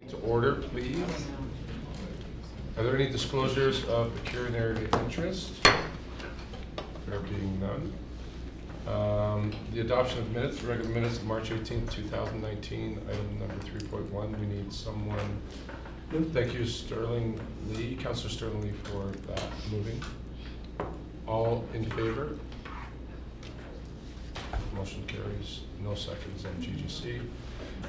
to order, please. Are there any disclosures of pecuniary interest? There being none. The adoption of minutes, regular minutes of March 18th, 2019, item number 3.1. We need someone. Thank you, Sterling Lee, Councillor Sterling Lee, for that moving. All in favor? Motion carries. No seconds on GGC.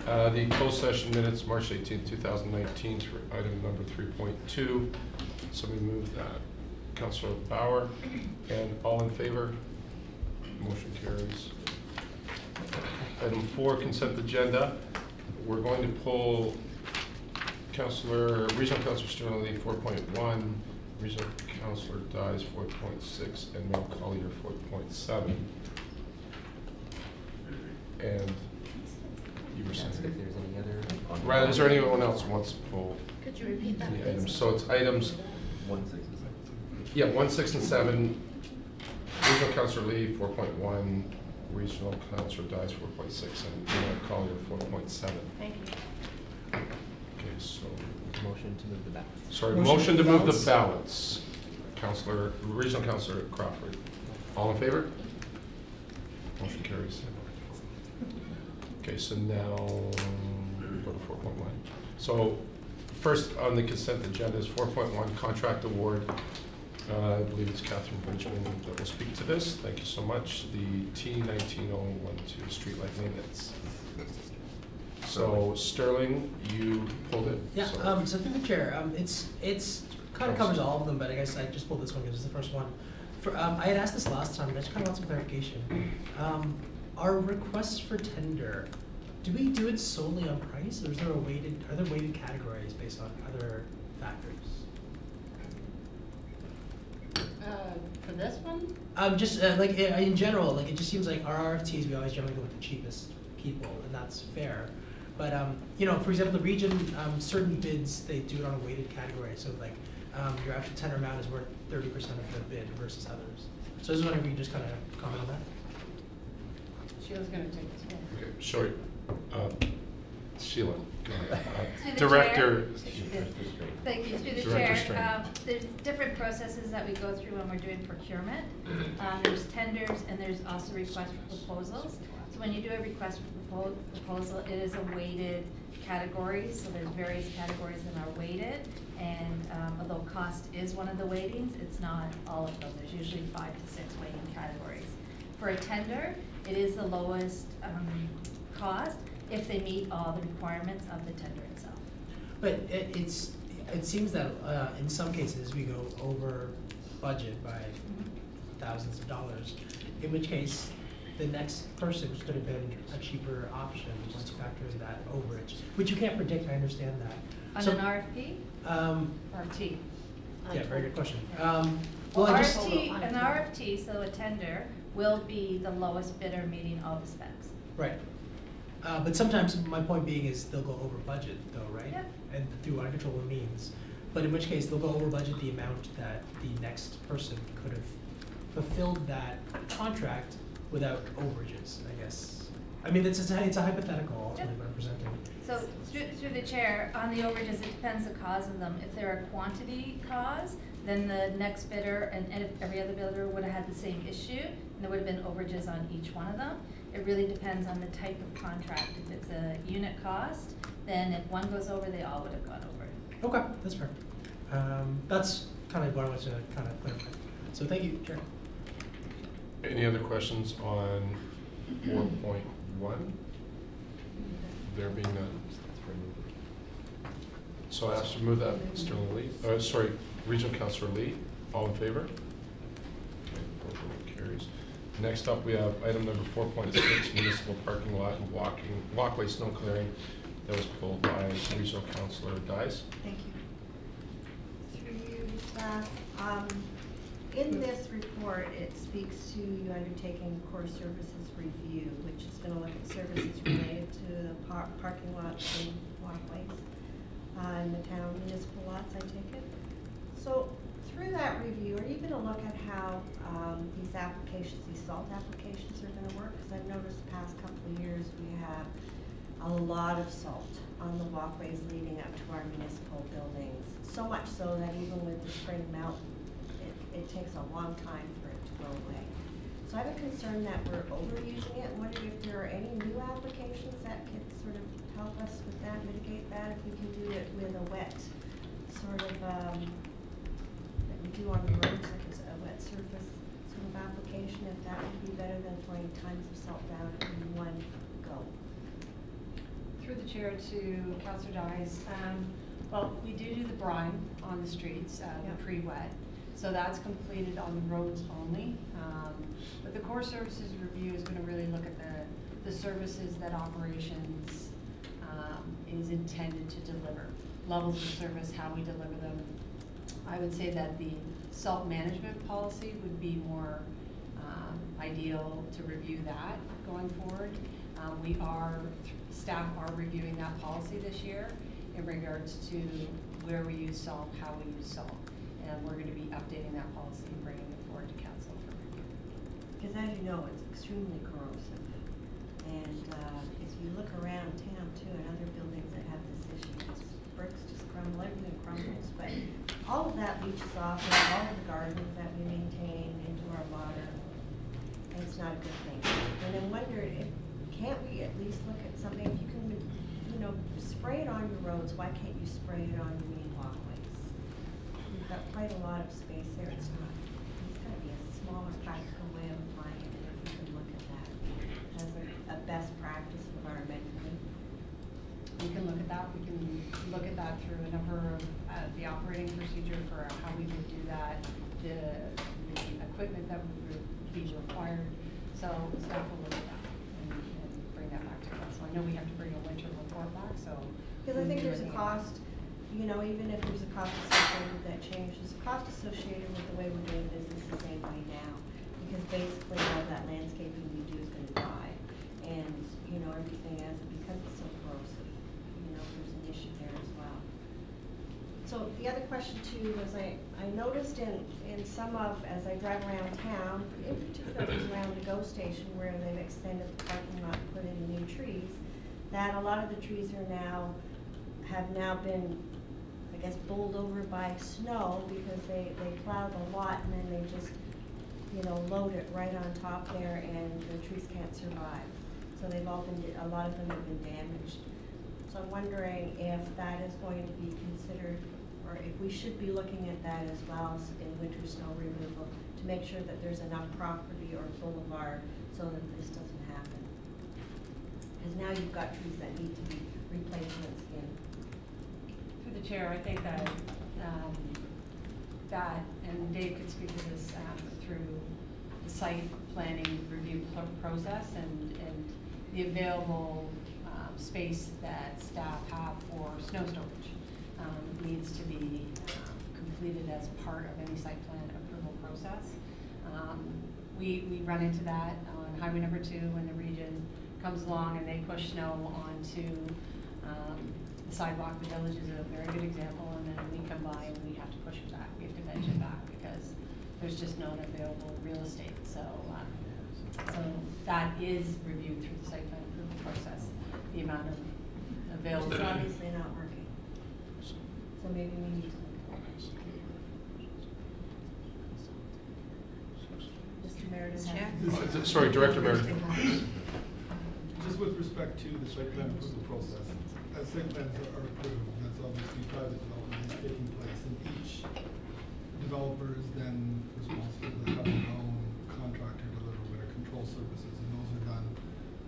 The closed session minutes, March 18th, 2019, for item number 3.2. Somebody move that. Councillor Bauer, and all in favor? Motion carries. Item 4, consent agenda. We're going to pull Regional Councillor Sterling Lee 4.1, Regional Councillor Dyes 4.6, and Mayor Collier 4.7. And you were saying if there's any other. Right, is there anyone else who wants to pull? Could you repeat that, please? Items? So it's items 1, 6, and 7. Yeah, 1, 6, and 7. Regional Councillor Lee 4.1, Regional Councillor Dyes 4.6, and Mayor Collier 4.7. Thank you. Okay, so Motion to move the balance. sorry, motion to move the balance. Regional Councillor Crawford. All in favor? Motion carries. Okay, so now go to 4.1. So first on the consent agenda is 4.1, contract award. I believe it's Catherine Bridgman that will speak to this. Thank you so much. The T19012 streetlight maintenance. So Sterling, you pulled it. Yeah. So, so through the chair, it's kind of covers all of them, but I guess I just pulled this one because it's the first one. For I had asked this last time, but I just kind of want some clarification. Our requests for tender, do we do it solely on price, or is there are there weighted categories based on other factors? For this one? Just like in general, like it just seems like our RFTs, we always generally go with the cheapest people, and that's fair. But you know, for example, the region, certain bids they do it on a weighted category. So like your actual tender amount is worth 30% of the bid versus others. So I was wondering if you could just kind of comment on that. Sheila's going to take this one. okay, sorry. Sheila, go ahead. To the Director. Thank you, through the Director chair. There's different processes that we go through when we're doing procurement. There's tenders and there's also requests for proposals. So when you do a request for proposal, it is a weighted category. So there's various categories that are weighted. And although cost is one of the weightings, it's not all of them. There's usually 5 to 6 weighting categories. For a tender, it is the lowest cost if they meet all the requirements of the tender itself. But it seems that in some cases we go over budget by thousands of dollars, in which case the next person could have been a cheaper option once you factor in that overage, which you can't predict. I understand that. On an RFP? RFT. Yeah, very good question. Well, an RFT, so a tender, will be the lowest bidder meeting all the specs. Right. But sometimes my point being is they'll go over budget though, right? Yep. And through uncontrollable means. But in which case they'll go over budget the amount that the next person could have fulfilled that contract without overages, I guess. I mean, it's a hypothetical ultimately what I'm presenting. So through the chair, on the overages, it depends the cause of them. If they're a quantity cause, then the next bidder and if every other bidder would have had the same issue, and there would have been overages on each one of them. It really depends on the type of contract. If it's a unit cost, then if one goes over, they all would have gone over. Okay, that's fair. That's kind of what I wanted to kind of clarify. So thank you, Chair. Any other questions on 4.1? There being none. So I ask to remove that, Sterling Lee. Sorry, Regional Councillor Lee. All in favor? Okay, 4.1 carries. Next up, we have item number 4.6, municipal parking lot and walkway snow clearing. That was pulled by Regional Councillor Dyes. Thank you. Through you, staff. In this report, it speaks to you undertaking core services review, which is going to look at services related to the parking lots and walkways in the town municipal lots, I take it. So through that review, are you going to look at how these applications, these SALT applications are going to work? Because I've noticed the past couple of years we have a lot of salt on the walkways leading up to our municipal buildings. So much so that even with the spring melt, it takes a long time for it to go away. So I have a concern that we're overusing it, and wondered if there are any new applications that could sort of help us with that, mitigate that, if we can do it with a wet sort of, that we do on the roads, like it's a wet surface sort of application, if that would be better than throwing tons of salt down in one go. Through the chair to Councillor Dyes, well, we do the brine on the streets, Yep. the pre-wet. So that's completed on the roads only. But the core services review is gonna really look at the services that operations is intended to deliver. Levels of service, how we deliver them. I would say that the salt management policy would be more ideal to review that going forward. Staff are reviewing that policy this year in regards to where we use salt, how we use salt. And we're gonna be updating that policy and bringing it forward to council for review. Because as you know, it's extremely corrosive. And if you look around town too, and other buildings that have this issue, bricks just crumble, everything crumbles. But all of that leaches off into all of the gardens that we maintain, into our water. And it's not a good thing. And then wondered, can't we at least look at something, if you can, spray it on your roads, why can't you spray it on your main walkways? We've got quite a lot of space there. It's gotta be a smaller, practical way of applying it, and if we can look at that as a best practice environmentally. We can look at that. We can look at that through a number of the operating procedure for how we would do that, the equipment that would be required. So staff will look at that and bring that back to council. I know we have to bring a winter report back, so. Because I think there's a cost, even if there's a cost associated with that change, there's a cost associated with the way we're doing business the same way now. Because basically all that landscaping we do is gonna die. And, everything else, because it's so corrosive, there's an issue there as well. So the other question too was I noticed in some of, as I drive around town, in particular around the GO station where they've extended the parking lot and put in new trees, that a lot of the trees have now been, I guess, bowled over by snow because they plowed the lot and then they just, load it right on top there and the trees can't survive. So a lot of them have been damaged. So I'm wondering if that is going to be considered, or if we should be looking at that as well in winter snow removal to make sure that there's enough property or boulevard so that this doesn't happen. Because now you've got trees that need to be replacements in. Through the chair, I think that and Dave could speak to this through the site planning review process and the available space that staff have for snow storage needs to be completed as part of any site plan approval process. We run into that on Highway number 2 when the region comes along and they push snow onto the sidewalk. The village is a very good example, and then we come by and we have to push it back. We have to bench it back because there's just no available real estate. So that is reviewed through the site plan approval process, the amount of available. Which is obviously not working. So maybe we need to look at that. Mr. Meredith has. Sorry, Director Meredith. Just with respect to the site plan approval process, as site plans are approved, that's obviously private development is taking place, and each developer is then responsible to have their own contractor deliver winter control services, and those are done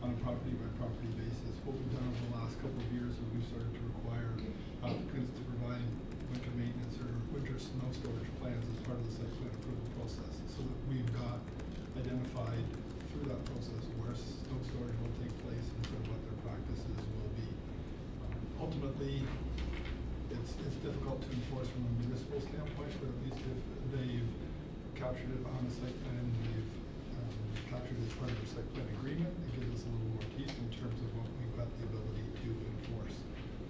on a property by property basis. What we've done over the last couple of years is we've started to require applicants to provide winter maintenance or winter snow storage plans as part of the site plan approval process, so that we've got identified through that process where snow storage will take place and sort of what their practices will be. Ultimately, it's difficult to enforce from a municipal standpoint, but at least if they've captured it on the site plan, they've captured it as part of their site plan agreement, it gives us a little more teeth in terms of what we've got the ability to enforce.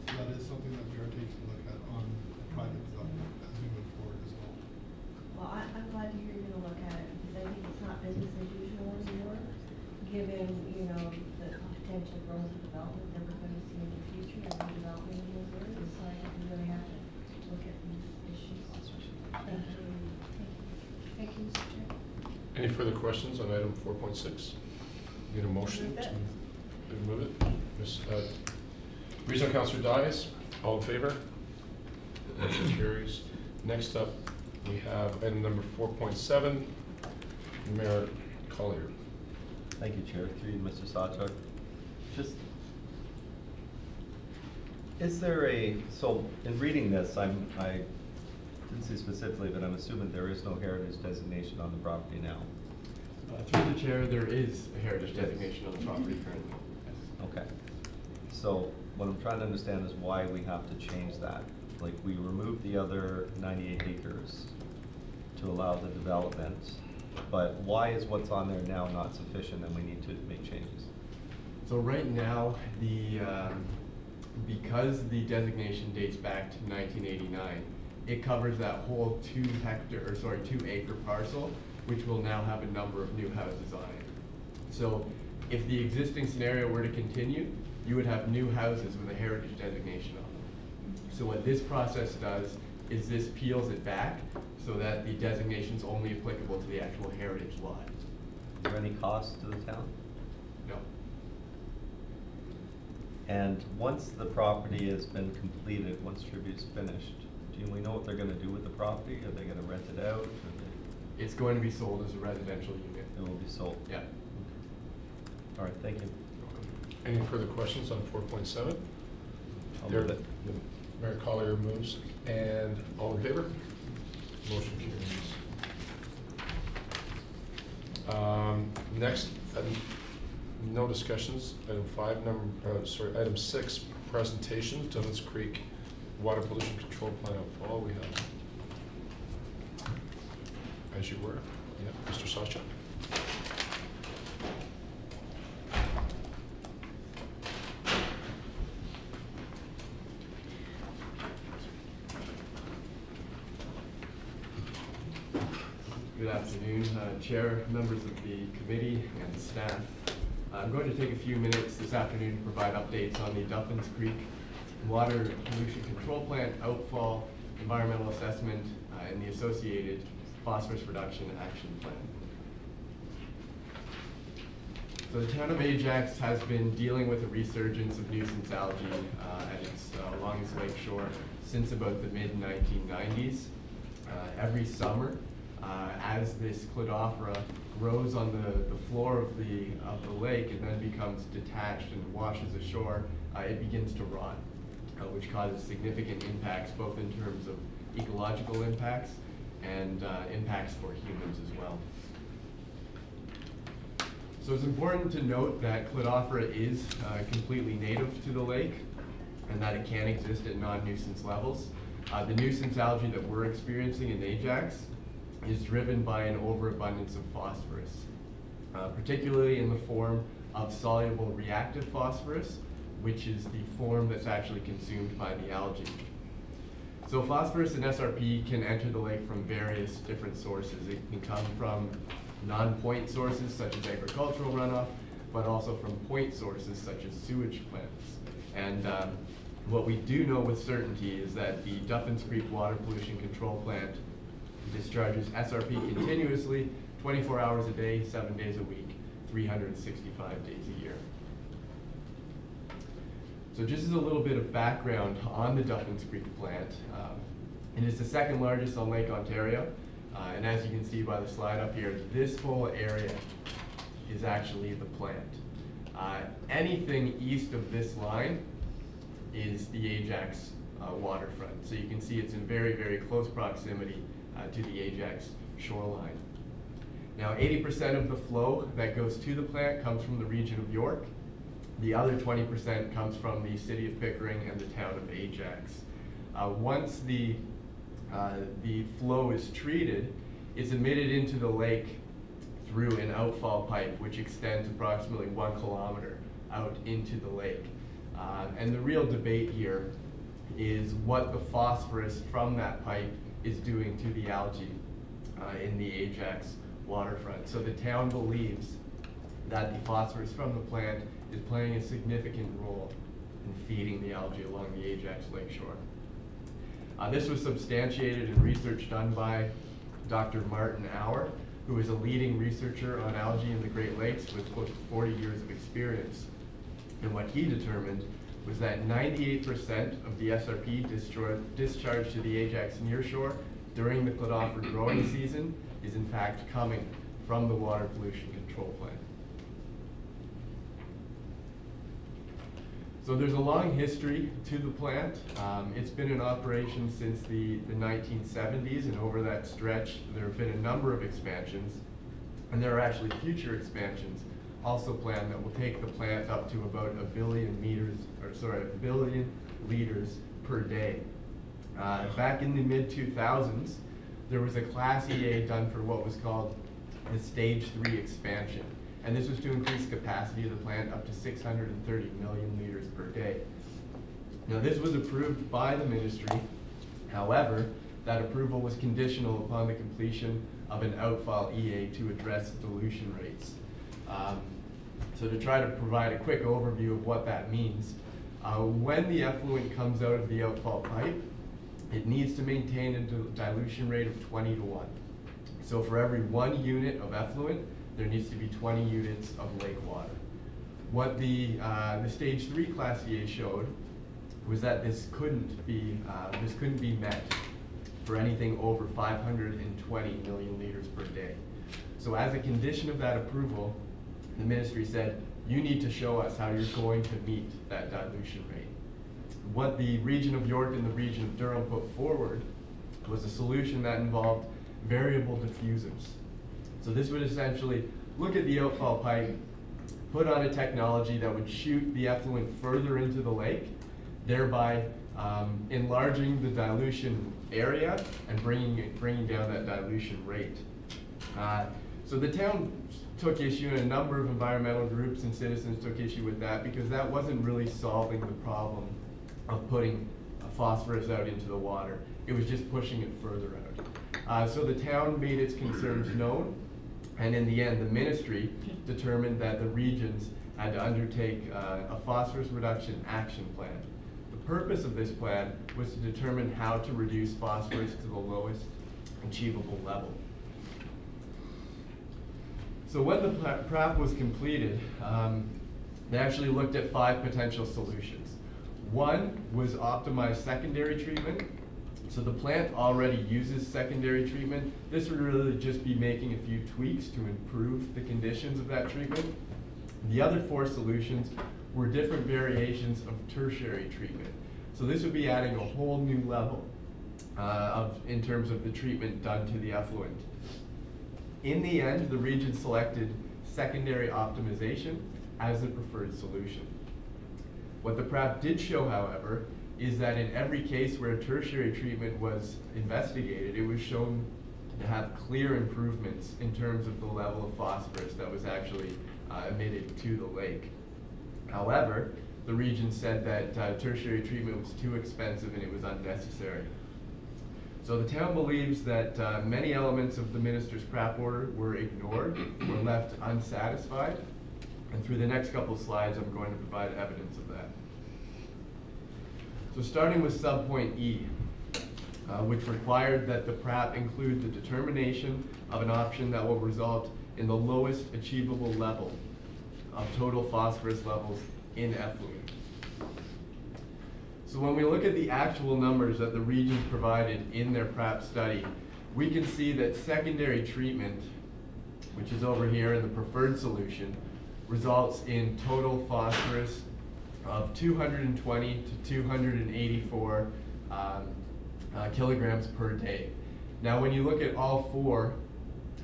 So that is something that we are taking a look at on private development as we move forward as well. Well, I'm glad to hear you're gonna look at it, because I think it's not business as usual anymore, given, the potential growth and development that we're going to see in the future as the development in those areas. So I think we really have to look at these issues. Thank you. Thank you, Mr. Chair. Any further questions on item 4.6? Need a motion Move it. to move it? Regional Councilor Dias, all in favor? Motion carries. Next up, we have item number 4.7, Mayor Collier. Thank you, Chair. Through you, Mr. Sawchuk. Just, is there so in reading this, I didn't see specifically, but I'm assuming there is no heritage designation on the property now. Through the chair, there is a heritage designation on the property currently. Yes. Okay. So what I'm trying to understand is why we have to change that. Like, we removed the other 98 acres to allow the development, but why is what's on there now not sufficient and we need to make changes? So right now, because the designation dates back to 1989, it covers that whole 2 acre parcel, which will now have a number of new houses on it. So if the existing scenario were to continue, you would have new houses with a heritage designation on them. So what this process does is this peels it back so that the designation is only applicable to the actual heritage lot. Is there any cost to the town? No. And once the property has been completed, once tribute's finished, do we know what they're gonna do with the property? Are they gonna rent it out? It's going to be sold as a residential unit. It will be sold? Yeah. All right, thank you. Any further questions on 4.7? I'll move it. Mayor Collier moves, and all in favor? Motion carries. Next, no discussions. Item 5, item 6, presentation, Dunn's Creek Water Pollution Control Plan outfall. We have, as you were, Mr. Sawchuk. Good afternoon, Chair, members of the committee, and staff. I'm going to take a few minutes this afternoon to provide updates on the Duffins Creek Water Pollution Control Plant outfall, environmental assessment, and the associated phosphorus reduction action plan. So the town of Ajax has been dealing with a resurgence of nuisance algae along its lake shore since about the mid-1990s. Every summer, as this Cladophora grows on the floor of the lake and then becomes detached and washes ashore, it begins to rot, which causes significant impacts both in terms of ecological impacts and impacts for humans as well. So it's important to note that Cladophora is completely native to the lake and that it can exist at non-nuisance levels. The nuisance algae that we're experiencing in Ajax is driven by an overabundance of phosphorus, particularly in the form of soluble reactive phosphorus, which is the form that's actually consumed by the algae. So phosphorus and SRP can enter the lake from various different sources. It can come from non-point sources such as agricultural runoff, but also from point sources such as sewage plants. And what we do know with certainty is that the Duffins Creek Water Pollution Control Plant discharges SRP continuously, 24 hours a day, 7 days a week, 365 days a year. So just as a little bit of background on the Duffins Creek plant, it is the second largest on Lake Ontario. And as you can see by the slide up here, this whole area is actually the plant. Anything east of this line is the Ajax waterfront. So you can see it's in very, very close proximity to the Ajax shoreline. Now 80% of the flow that goes to the plant comes from the region of York. The other 20% comes from the city of Pickering and the town of Ajax. Once the flow is treated, it's emitted into the lake through an outfall pipe which extends approximately 1 kilometer out into the lake. And the real debate here is what the phosphorus from that pipe is doing to the algae in the Ajax waterfront. So the town believes that the phosphorus from the plant is playing a significant role in feeding the algae along the Ajax Lakeshore. This was substantiated in research done by Dr. Martin Auer, who is a leading researcher on algae in the Great Lakes with close to 40 years of experience. And what he determined was that 98% of the SRP discharged to the Ajax nearshore during the cladopher growing season is in fact coming from the water pollution control plant. So there's a long history to the plant. It's been in operation since the 1970s, and over that stretch there have been a number of expansions, and there are actually future expansions also planned that will take the plant up to about a billion liters per day. Back in the mid-2000s, there was a Class EA done for what was called the Stage 3 expansion. And this was to increase capacity of the plant up to 630 million liters per day. Now this was approved by the ministry. However, that approval was conditional upon the completion of an outfall EA to address dilution rates. So to try to provide a quick overview of what that means, when the effluent comes out of the outfall pipe, it needs to maintain a dilution rate of 20 to 1. So for every 1 unit of effluent, there needs to be 20 units of lake water. What the Stage 3 Class EA showed was that this couldn't be met for anything over 520 million liters per day. So as a condition of that approval, the ministry said, you need to show us how you're going to meet that dilution rate. What the region of York and the region of Durham put forward was a solution that involved variable diffusers. So this would essentially look at the outfall pipe, put on a technology that would shoot the effluent further into the lake, thereby enlarging the dilution area and bringing down that dilution rate. So the town took issue, and a number of environmental groups and citizens took issue with that because that wasn't really solving the problem of putting phosphorus out into the water. It was just pushing it further out. So the town made its concerns known, and in the end, the ministry determined that the regions had to undertake a phosphorus reduction action plan. The purpose of this plan was to determine how to reduce phosphorus to the lowest achievable level. So when the PRAP was completed, they actually looked at 5 potential solutions. One was optimized secondary treatment. So the plant already uses secondary treatment. This would really just be making a few tweaks to improve the conditions of that treatment. The other 4 solutions were different variations of tertiary treatment. So this would be adding a whole new level in terms of the treatment done to the effluent. In the end, the region selected secondary optimization as the preferred solution. What the PRAP did show, however, is that in every case where a tertiary treatment was investigated, it was shown to have clear improvements in terms of the level of phosphorus that was actually emitted to the lake. However, the region said that tertiary treatment was too expensive and it was unnecessary. So the town believes that many elements of the minister's PRAP order were ignored, were left unsatisfied, and through the next couple slides I'm going to provide evidence of that. So starting with subpoint E, which required that the PRAP include the determination of an option that will result in the lowest achievable level of total phosphorus levels in effluent. So when we look at the actual numbers that the regions provided in their PRAP study, we can see that secondary treatment, which is over here in the preferred solution, results in total phosphorus of 220 to 284 kilograms per day. Now when you look at all 4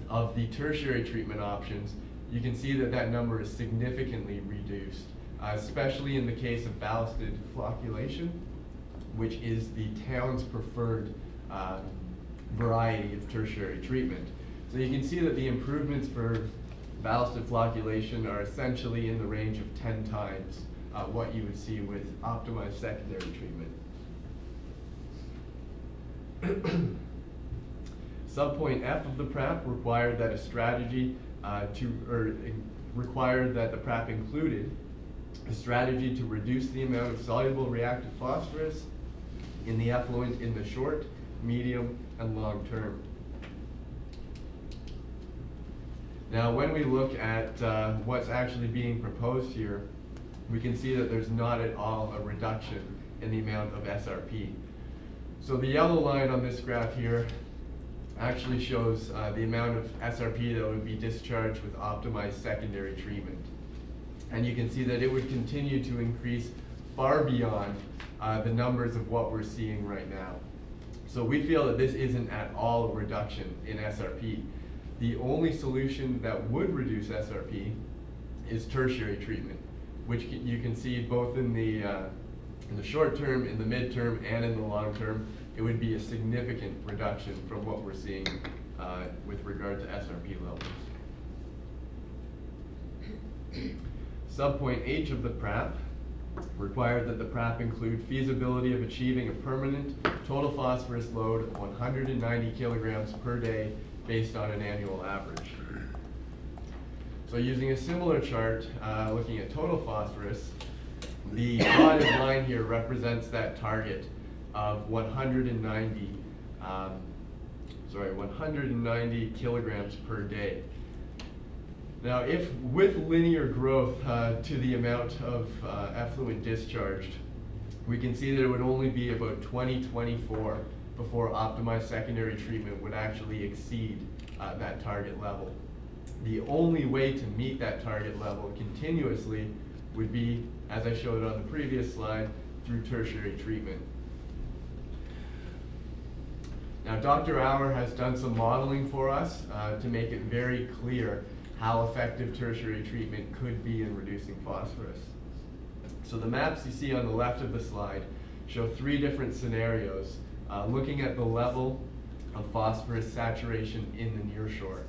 of the tertiary treatment options, you can see that that number is significantly reduced, especially in the case of ballasted flocculation, which is the town's preferred variety of tertiary treatment. So you can see that the improvements for ballasted flocculation are essentially in the range of 10 times what you would see with optimized secondary treatment. Subpoint F of the PRAP required that a strategy required that the PRAP included a strategy to reduce the amount of soluble reactive phosphorus in the effluent in the short, medium, and long term. Now, when we look at what's actually being proposed here, we can see that there's not at all a reduction in the amount of SRP. So the yellow line on this graph here actually shows the amount of SRP that would be discharged with optimized secondary treatment. And you can see that it would continue to increase far beyond the numbers of what we're seeing right now. So we feel that this isn't at all a reduction in SRP. The only solution that would reduce SRP is tertiary treatment, which you can see both in the short term, in the midterm, and in the long term. It would be a significant reduction from what we're seeing with regard to SRP levels. Subpoint H of the PRAP required that the PRAP include feasibility of achieving a permanent total phosphorus load of 190 kilograms per day based on an annual average. So using a similar chart, looking at total phosphorus, the dotted line here represents that target of 190 kilograms per day. Now, if with linear growth to the amount of effluent discharged, we can see that it would only be about 2024 before optimized secondary treatment would actually exceed that target level. The only way to meet that target level continuously would be, as I showed on the previous slide, through tertiary treatment. Now, Dr. Auer has done some modeling for us to make it very clear how effective tertiary treatment could be in reducing phosphorus. So the maps you see on the left of the slide show 3 different scenarios looking at the level of phosphorus saturation in the nearshore.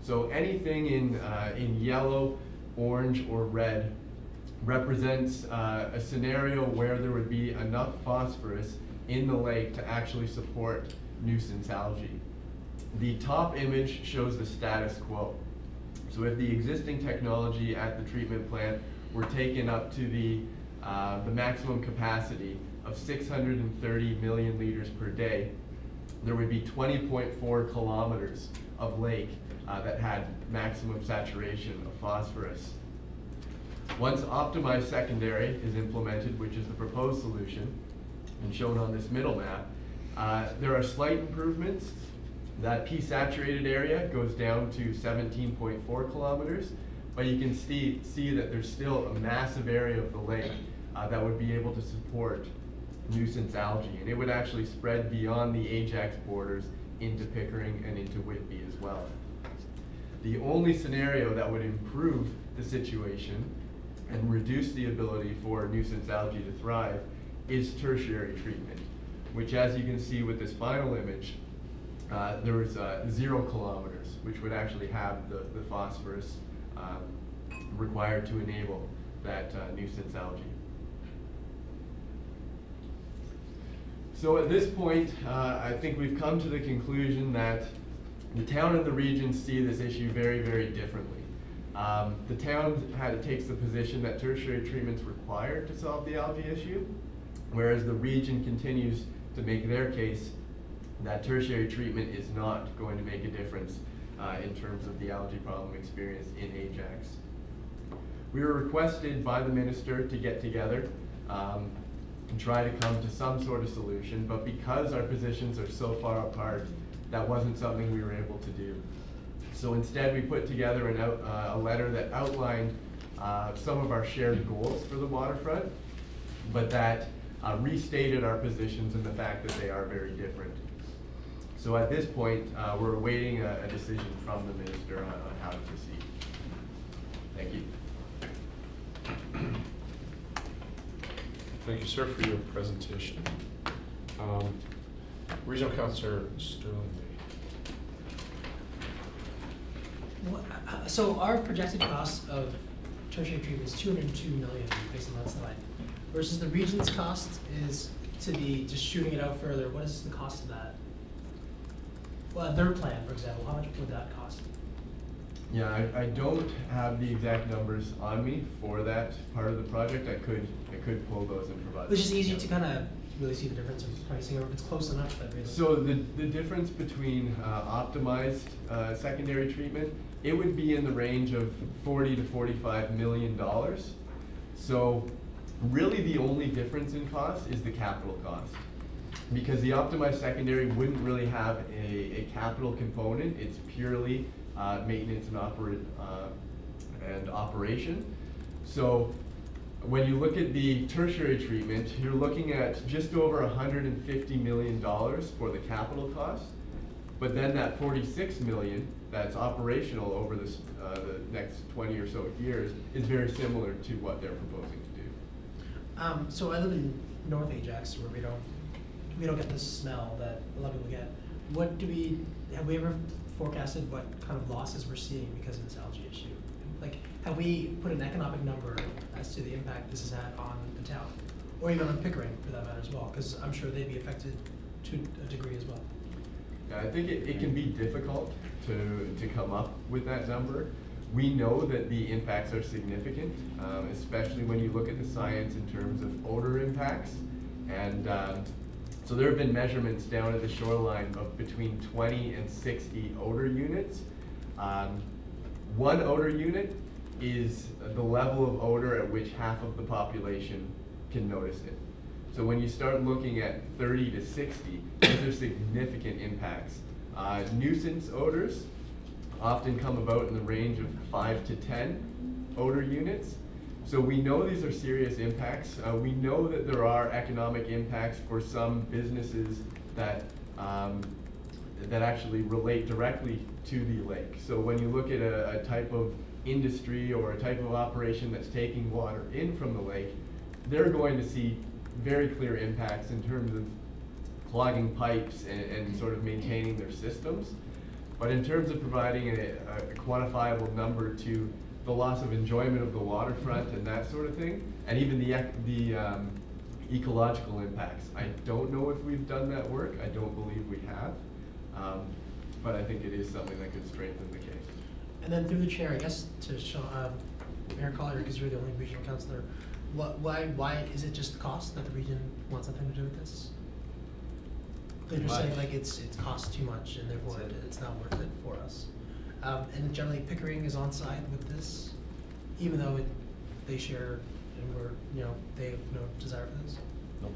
So anything in yellow, orange, or red represents a scenario where there would be enough phosphorus in the lake to actually support nuisance algae. The top image shows the status quo. So if the existing technology at the treatment plant were taken up to the maximum capacity of 630 million liters per day, there would be 20.4 kilometers of lake that had maximum saturation of phosphorus. Once optimized secondary is implemented, which is the proposed solution, and shown on this middle map, there are slight improvements. That P-saturated area goes down to 17.4 kilometers, but you can see that there's still a massive area of the lake that would be able to support nuisance algae, and it would actually spread beyond the Ajax borders into Pickering and into Whitby as well. The only scenario that would improve the situation and reduce the ability for nuisance algae to thrive is tertiary treatment, which, as you can see with this final image, there was 0 kilometers, which would actually have the phosphorus required to enable that nuisance algae. So at this point, I think we've come to the conclusion that the town and the region see this issue very, very differently. The town takes the position that tertiary treatment's required to solve the algae issue, whereas the region continues to make their case that tertiary treatment is not going to make a difference in terms of the algae problem experienced in Ajax. We were requested by the minister to get together and try to come to some sort of solution, but because our positions are so far apart, that wasn't something we were able to do. So instead, we put together a letter that outlined some of our shared goals for the waterfront, but that restated our positions and the fact that they are very different. So at this point, we're awaiting a decision from the minister on how to proceed. Thank you. Thank you, sir, for your presentation. Regional Councilor Sterling. So our projected cost of tertiary treatment is 202 million based on that slide, versus the region's cost is to be just shooting it out further. What is the cost of that? Well, their plan, for example, how much would that cost? Yeah, I don't have the exact numbers on me for that part of the project. I could pull those and provide. It's just them. easy Yeah. to kind of really see the difference in pricing, or if it's close enough that really. So the difference between optimized secondary treatment, it would be in the range of $40 to $45 million. So really the only difference in cost is the capital cost. Because the optimized secondary wouldn't really have a capital component, it's purely maintenance and operation. So when you look at the tertiary treatment, you're looking at just over $150 million for the capital cost. But then that $46 million that's operational over this, the next 20 or so years is very similar to what they're proposing to do. So I live in North Ajax, where we don't get this smell that a lot of people get. Have we ever forecasted what kind of losses we're seeing because of this algae issue? Like, have we put an economic number as to the impact this has had on the town, or even on Pickering for that matter as well? Because I'm sure they'd be affected to a degree as well. Yeah, I think it can be difficult to come up with that number. We know that the impacts are significant, especially when you look at the science in terms of odor impacts. And so there have been measurements down at the shoreline of between 20 and 60 odor units. One odor unit is the level of odor at which half of the population can notice it. So when you start looking at 30 to 60, these are significant impacts. Nuisance odors often come about in the range of 5 to 10 odor units. So we know these are serious impacts. We know that there are economic impacts for some businesses that that actually relate directly to the lake. So when you look at a type of industry or a type of operation that's taking water in from the lake, they're going to see very clear impacts in terms of clogging pipes and sort of maintaining their systems. But in terms of providing a quantifiable number to the loss of enjoyment of the waterfront and that sort of thing, and even the ecological impacts, I don't know if we've done that work. I don't believe we have. But I think it is something that could strengthen the case. And then through the chair, I guess to Mayor Collier, because you're the only regional councillor, why is it just cost that the region wants something to do with this? They're just saying like it costs too much and therefore it's not worth it for us. And generally Pickering is on side with this, even though they share and they have no desire for this. Nope,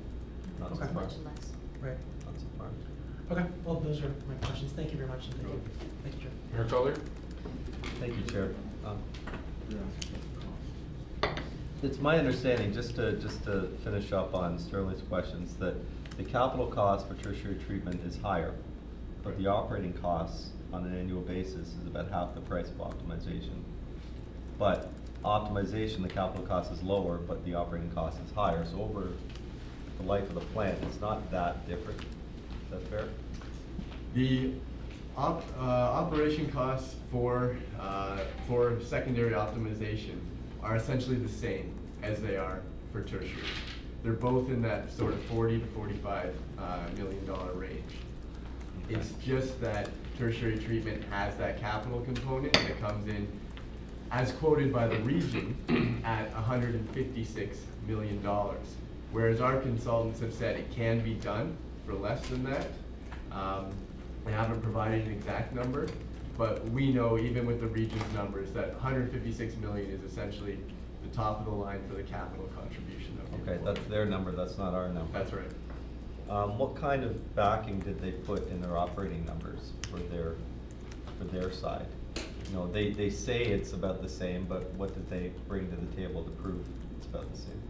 not Okay. so far. Much less. Right. Not so far. Okay. Well, those are my questions. Thank you very much. And thank you, Chair. Mayor Collier? Thank you, Chair. It's my understanding, just to finish up on Sterling's questions, that the capital cost for tertiary treatment is higher, but the operating costs on an annual basis is about half the price of optimization. But optimization, the capital cost is lower, but the operating cost is higher. So over the life of the plant, it's not that different. Is that fair? The operation costs for secondary optimization are essentially the same as they are for tertiary. They're both in that sort of $40 to $45 million range. It's just that tertiary treatment has that capital component that comes in, as quoted by the region, at $156 million. Whereas our consultants have said it can be done for less than that. They haven't provided an exact number, but we know even with the region's numbers that 156 million is essentially the top of the line for the capital contribution. Okay, that's their number, that's not our number. That's right. What kind of backing did they put in their operating numbers for their side? You know, they say it's about the same, but what did they bring to the table to prove it's about the same?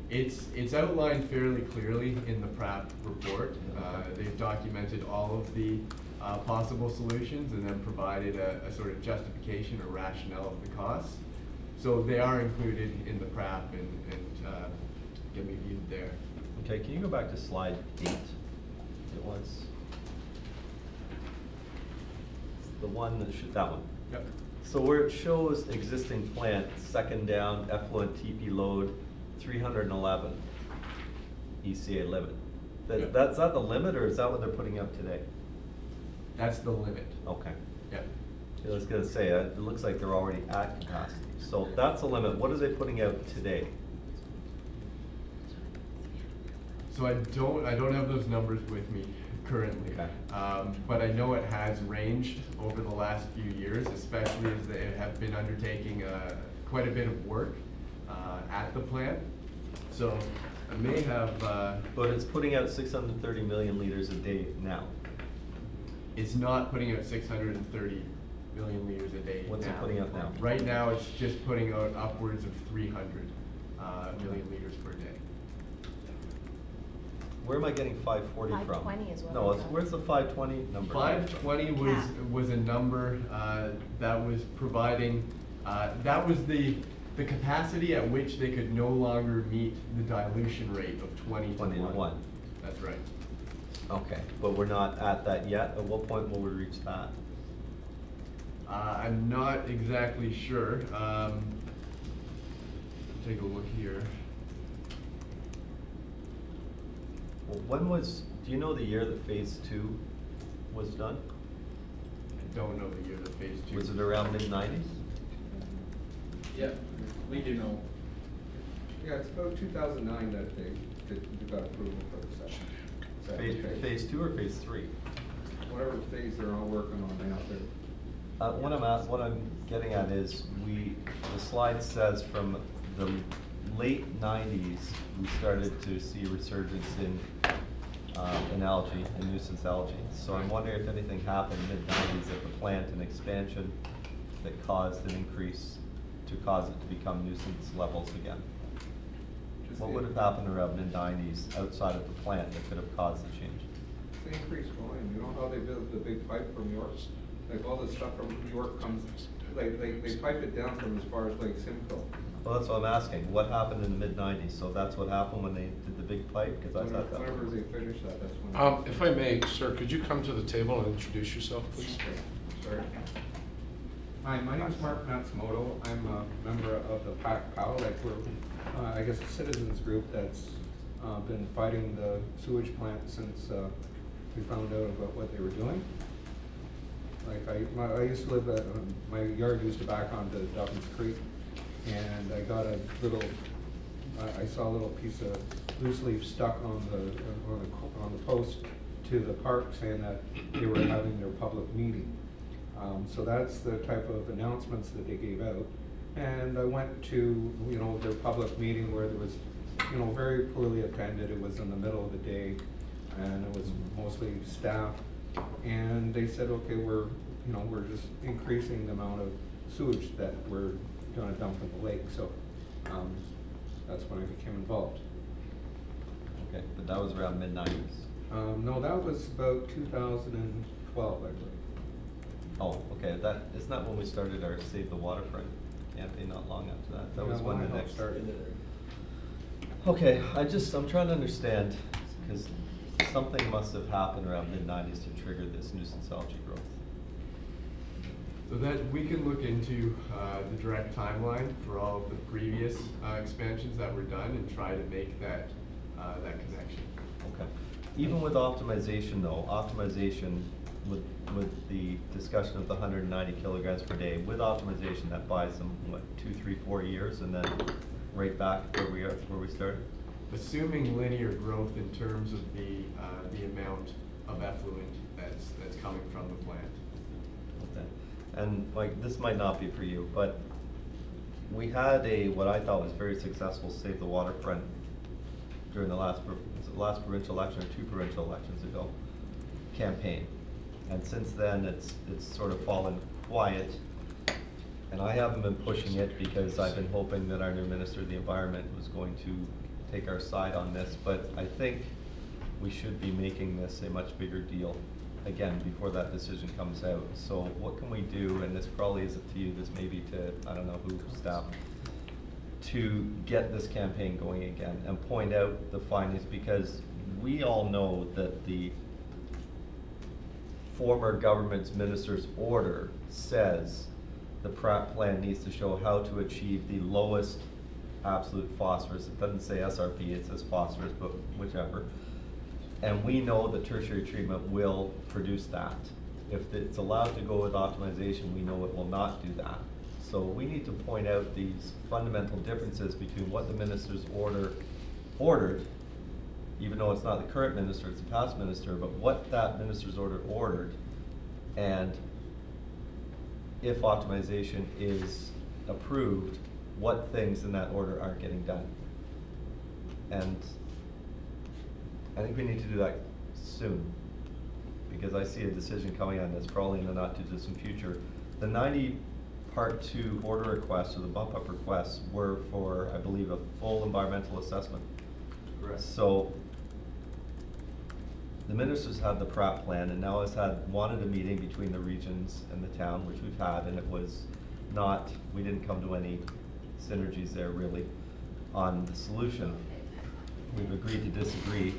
It's outlined fairly clearly in the PRAP report. They've documented all of the possible solutions and then provided a sort of justification or rationale of the costs. So they are included in the PRAP and can be viewed there. Okay, can you go back to slide 8? It was the one that one. Yep. So where it shows existing plant, second down, effluent TP load, 311 ECA limit. Yep. That's not the limit, or is that what they're putting up today? That's the limit. Okay. Yeah. I was gonna say, it looks like they're already at capacity. So that's the limit. What are they putting out today? So I don't have those numbers with me currently. Okay. But I know it has ranged over the last few years, especially as they have been undertaking quite a bit of work at the plant. So I may have, But it's putting out 630 million liters a day now. it's not putting out 630 million liters a day What's it now. putting out now? Right now, it's just putting out upwards of 300 million liters per day. Where am I getting 540 from? 520 is what No, I it's, thought. where's the 520 number? 520 was a number that was providing, that was the capacity at which they could no longer meet the dilution rate of 20 to 20 to 1. That's right. Okay, but we're not at that yet. At what point will we reach that? I'm not exactly sure. Take a look here. Well, when was, do you know the year that phase 2 was done? I don't know the year that phase 2. Was it around mid-90s? Yeah, we do know. Yeah, it's about 2009 that they got approval for the session. Phase 2 or phase 3? Whatever phase they're all working on now, they're. What I'm getting at is the slide says from the late 90s, we started to see a resurgence in algae, in nuisance algae. So I'm wondering if anything happened mid-90s at the plant, an expansion that caused an increase to cause it to become nuisance levels again. What would have happened around mid-90s outside of the plant that could have caused the change? The increased volume, you know how they built the big pipe from York? Like all the stuff from York comes, like they pipe it down from as far as Lake Simcoe. Well, that's what I'm asking. What happened in the mid-90s? So that's what happened when they did the big pipe? Because I thought that. Whenever they finish that, that's when. If I may, sir, could you come to the table and introduce yourself, please? Sorry. Hi, my name is Mark Matsumoto. I'm a member of the PAC-POW, like we're, I guess, a citizens group that's been fighting the sewage plant since we found out about what they were doing. Like I used to live my yard used to back onto Duffins Creek, and I got a little, I saw a little piece of loose leaf stuck on the post to the park saying that they were having their public meeting. So that's the type of announcements that they gave out. And I went to, their public meeting where there was, very poorly attended. It was in the middle of the day, and it was mostly staff. And they said, okay, we're just increasing the amount of sewage that we're gonna dump in the lake. So that's when I became involved. Okay, but that was around mid-90s. No, that was about 2012, I believe. Oh, okay, isn't that when we started our Save the Waterfront campaign not long after that? That Yeah, was when I the helped next. start it. Okay, I'm trying to understand, because something must have happened around mid-90s to trigger this nuisance algae growth. So that we can look into the direct timeline for all of the previous expansions that were done and try to make that connection. Okay. Even with optimization though, with the discussion of the 190 kilograms per day, with optimization that buys them, what, 2, 3, 4 years, and then right back where we started? Assuming linear growth in terms of the amount of effluent that's coming from the plant. Okay. And like, this might not be for you, but we had what I thought was very successful Save the Waterfront during the last provincial election or 2 provincial elections ago campaign. And since then, it's sort of fallen quiet. And I haven't been pushing it because I've been hoping that our new Minister of the Environment was going to take our side on this. But I think we should be making this a much bigger deal, again, before that decision comes out. So what can we do, and this probably isn't to you, this may be to, I don't know who, staff, to get this campaign going again and point out the findings, because we all know that the former government's minister's order says the Pratt plan needs to show how to achieve the lowest absolute phosphorus. It doesn't say SRP, it says phosphorus, but whichever. And we know that tertiary treatment will produce that. If it's allowed to go with optimization, we know it will not do that. So we need to point out these fundamental differences between what the minister's ordered, even though it's not the current minister, it's the past minister, but what that minister's ordered, and if optimization is approved, what things in that order aren't getting done. And I think we need to do that soon, because I see a decision coming on this probably in the not too distant future. The 90 Part 2 order requests, or the bump up requests, were for, I believe, a full environmental assessment. Correct. So the minister's had the PRAP plan, and now has wanted a meeting between the regions and the town, which we've had, and it was not, we didn't come to any synergies there really on the solution. We've agreed to disagree.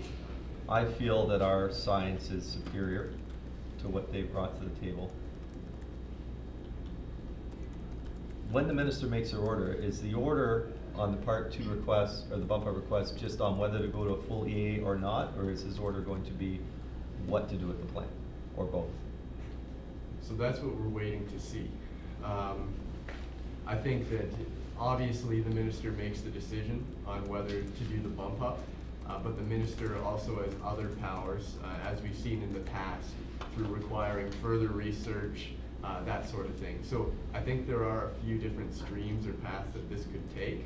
I feel that our science is superior to what they brought to the table. When the minister makes her order, is the order on the Part 2 request, or the bump up request, just on whether to go to a full EA or not, or is his order going to be what to do with the plan, or both? So that's what we're waiting to see. I think that obviously the minister makes the decision on whether to do the bump up, but the minister also has other powers, as we've seen in the past, through requiring further research, that sort of thing. So I think there are a few different streams or paths that this could take,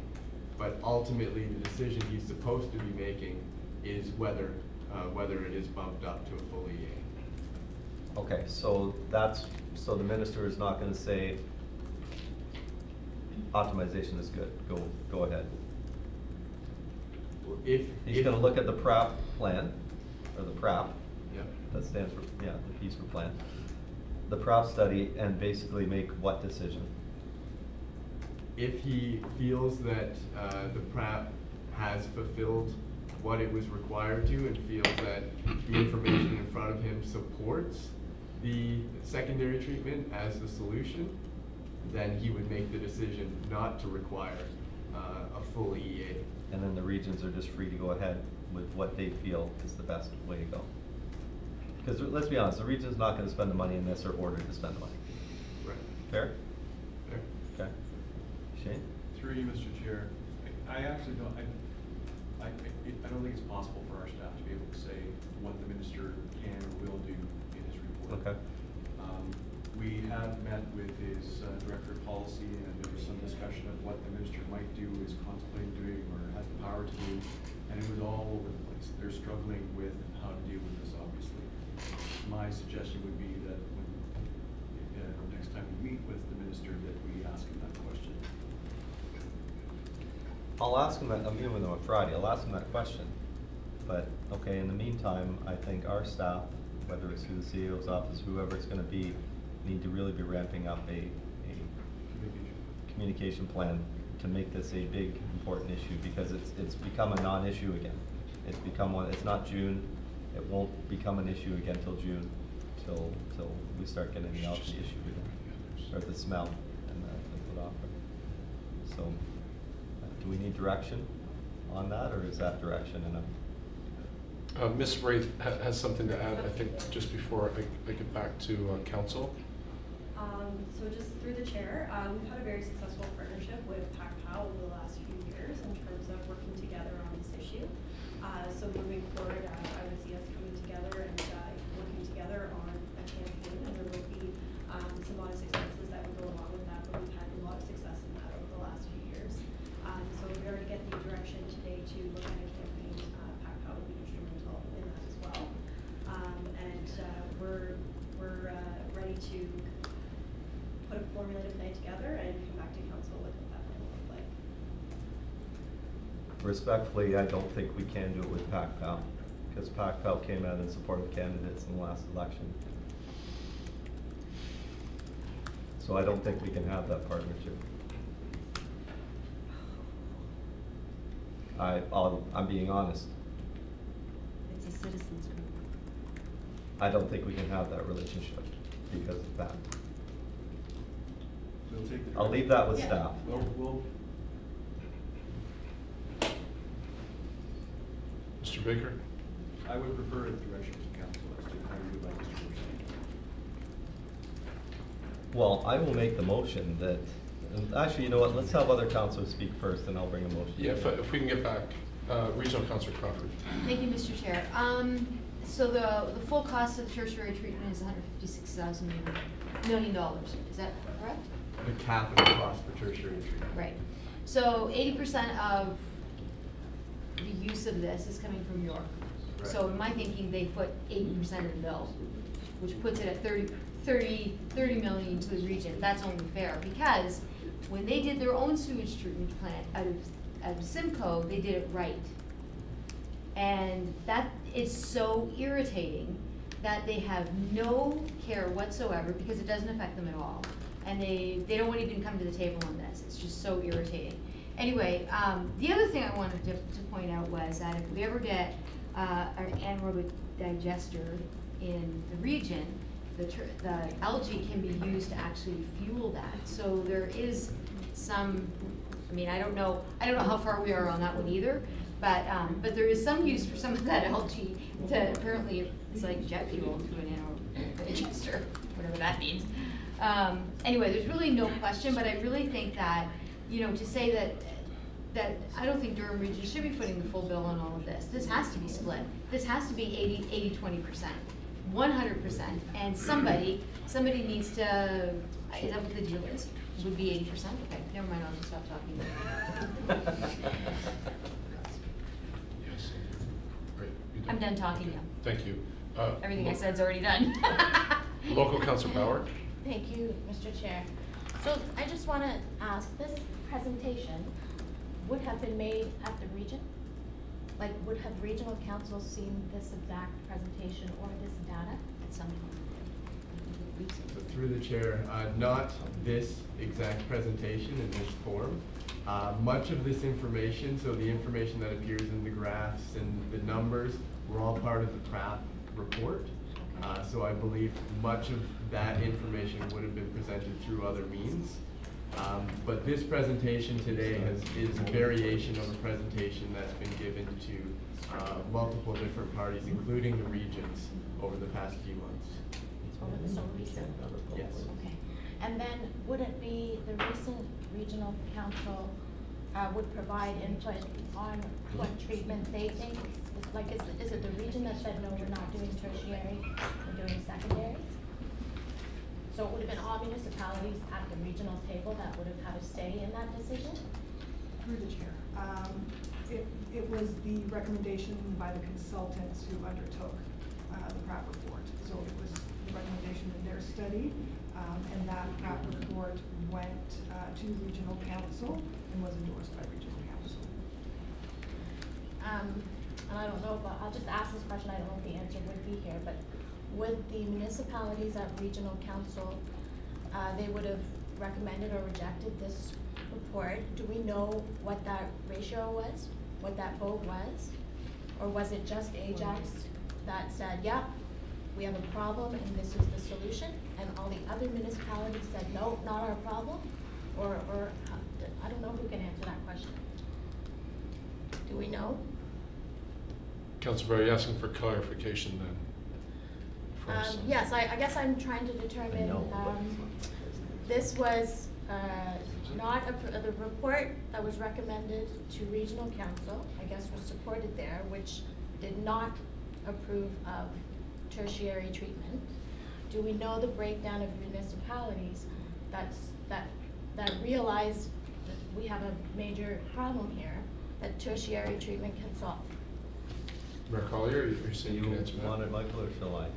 but ultimately the decision he's supposed to be making is whether it is bumped up to a full EA. Okay, so so the minister is not going to say optimization is good, go ahead. He's going to look at the PRAP plan, or the PRAP, Yep. that stands for, yeah, the piece for plan, the PRAP study, and basically make what decision? If he feels that the PRAP has fulfilled what it was required to, and feels that the information in front of him supports the secondary treatment as the solution, then he would make the decision not to require a full EA. And then the regions are just free to go ahead with what they feel is the best way to go. Because let's be honest, the region's not going to spend the money unless they're ordered to spend the money. Right. Fair? Fair. Okay. Shane? Through you, Mr. Chair, I actually don't, I don't think it's possible for our staff to be able to say what the minister can or will do in his report. Okay. We have met with his director of policy, and there was some discussion of what the minister might do, is contemplating doing, or has the power to do, and it was all over the place. They're struggling with how to deal with this, obviously. My suggestion would be that when, next time we meet with the minister, that we ask him that question. I'll ask him that, I'm meeting with him on Friday, I'll ask him that question. But, okay, in the meantime, I think our staff, whether it's through the CEO's office, whoever it's gonna be, need to really be ramping up a communication plan to make this a big, important issue, because it's become a non-issue again. It's become one, it's not June, it won't become an issue again till June, till we start getting the algae issue again, or the smell and the foot offer. So, do we need direction on that, or is that direction enough? Ms. Wraith has something to add, I think, just before I get back to council. So just through the chair, we've had a very successful partnership with PACPOW over the last few years in terms of working together on this issue. So moving forward, I would see us coming together and working together on a campaign, and there will be some modest expenses that would go along with that, but we've had a lot of success in that over the last few years. So we already get the direction today to look at a campaign. PACPOW will be instrumental in that as well. And we're ready to put a formulated plan together and come back to council with what that plan will look like. Respectfully, I don't think we can do it with PACPOW, because PACPOW came out in support of candidates in the last election. So I don't think we can have that partnership. I'm being honest. It's a citizens group. I don't think we can have that relationship because of that. We'll take the I'll leave that with Yeah. staff. We'll Mr. Baker? I would prefer a direction to council as to how you would like us to proceed. Well, I will make the motion that, and actually, you know what, let's have other councilors speak first, and I'll bring a motion. Yeah, if we can get back, Regional Councilor Crawford. Thank you, Mr. Chair. So the full cost of the tertiary treatment is $156 million. Is that correct? The capital cost for tertiary treatment. Right. So 80% of the use of this is coming from York. Right. So in my thinking, they put 80% of the bill, which puts it at 30 million to the region. That's only fair, because when they did their own sewage treatment plant out of Simcoe, they did it right. And that is so irritating that they have no care whatsoever, because it doesn't affect them at all. And they don't want to even come to the table on this. It's just so irritating. Anyway, the other thing I wanted to point out was that if we ever get an anaerobic digester in the region, the algae can be used to actually fuel that. So there is some, I mean, I don't know how far we are on that one either, but there is some use for some of that algae to, apparently it's like jet fuel to an anaerobic digester, whatever that means. Anyway, there's really no question, but I really think that, you know, to say that I don't think Durham Region should be footing the full bill on all of this. This has to be split. This has to be 80-20%, 100%. And somebody needs to, is that what the deal is? It would be 80%? Okay, never mind, I'll just stop talking. Yes. Great. You I'm done talking now. Thank you. Everything I said's already done. Local Council Power. Thank you, Mr. Chair. So I just want to ask, this presentation would have been made at the region? Like, would have regional council seen this exact presentation or this data at some point? So through the chair, not this exact presentation in this form. Much of this information, so the information that appears in the graphs and the numbers, were all part of the Pratt report. So I believe much of that information would have been presented through other means. But this presentation today is a variation of a presentation that's been given to multiple different parties, including the regions, over the past few months. Over the so recent? Yes. Okay. And then would it be the recent regional council would provide input on what treatment they think? Like, is it the region that said, no, we're not doing tertiary, we're doing secondaries? So it would have been all municipalities at the regional table that would have had a say in that decision? Through the chair. It was the recommendation by the consultants who undertook the Pratt report. So it was the recommendation in their study, and that Pratt report went to regional council and was endorsed by regional council. And I don't know, but I'll just ask this question, I don't know if the answer would be here, but would the municipalities at regional council, they would have recommended or rejected this report? Do we know what that ratio was, what that vote was? Or was it just Ajax that said, yeah, we have a problem and this is the solution, and all the other municipalities said, no, not our problem? Or I don't know who can answer that question. Do we know? Councilor, are you asking for clarification then? Yes, I guess I'm trying to determine, this was not the report that was recommended to regional council, I guess was supported there, which did not approve of tertiary treatment. Do we know the breakdown of municipalities that realize that we have a major problem here that tertiary treatment can solve? Mayor Collier, you're saying you can answer that? Want it, Michael, or shall I?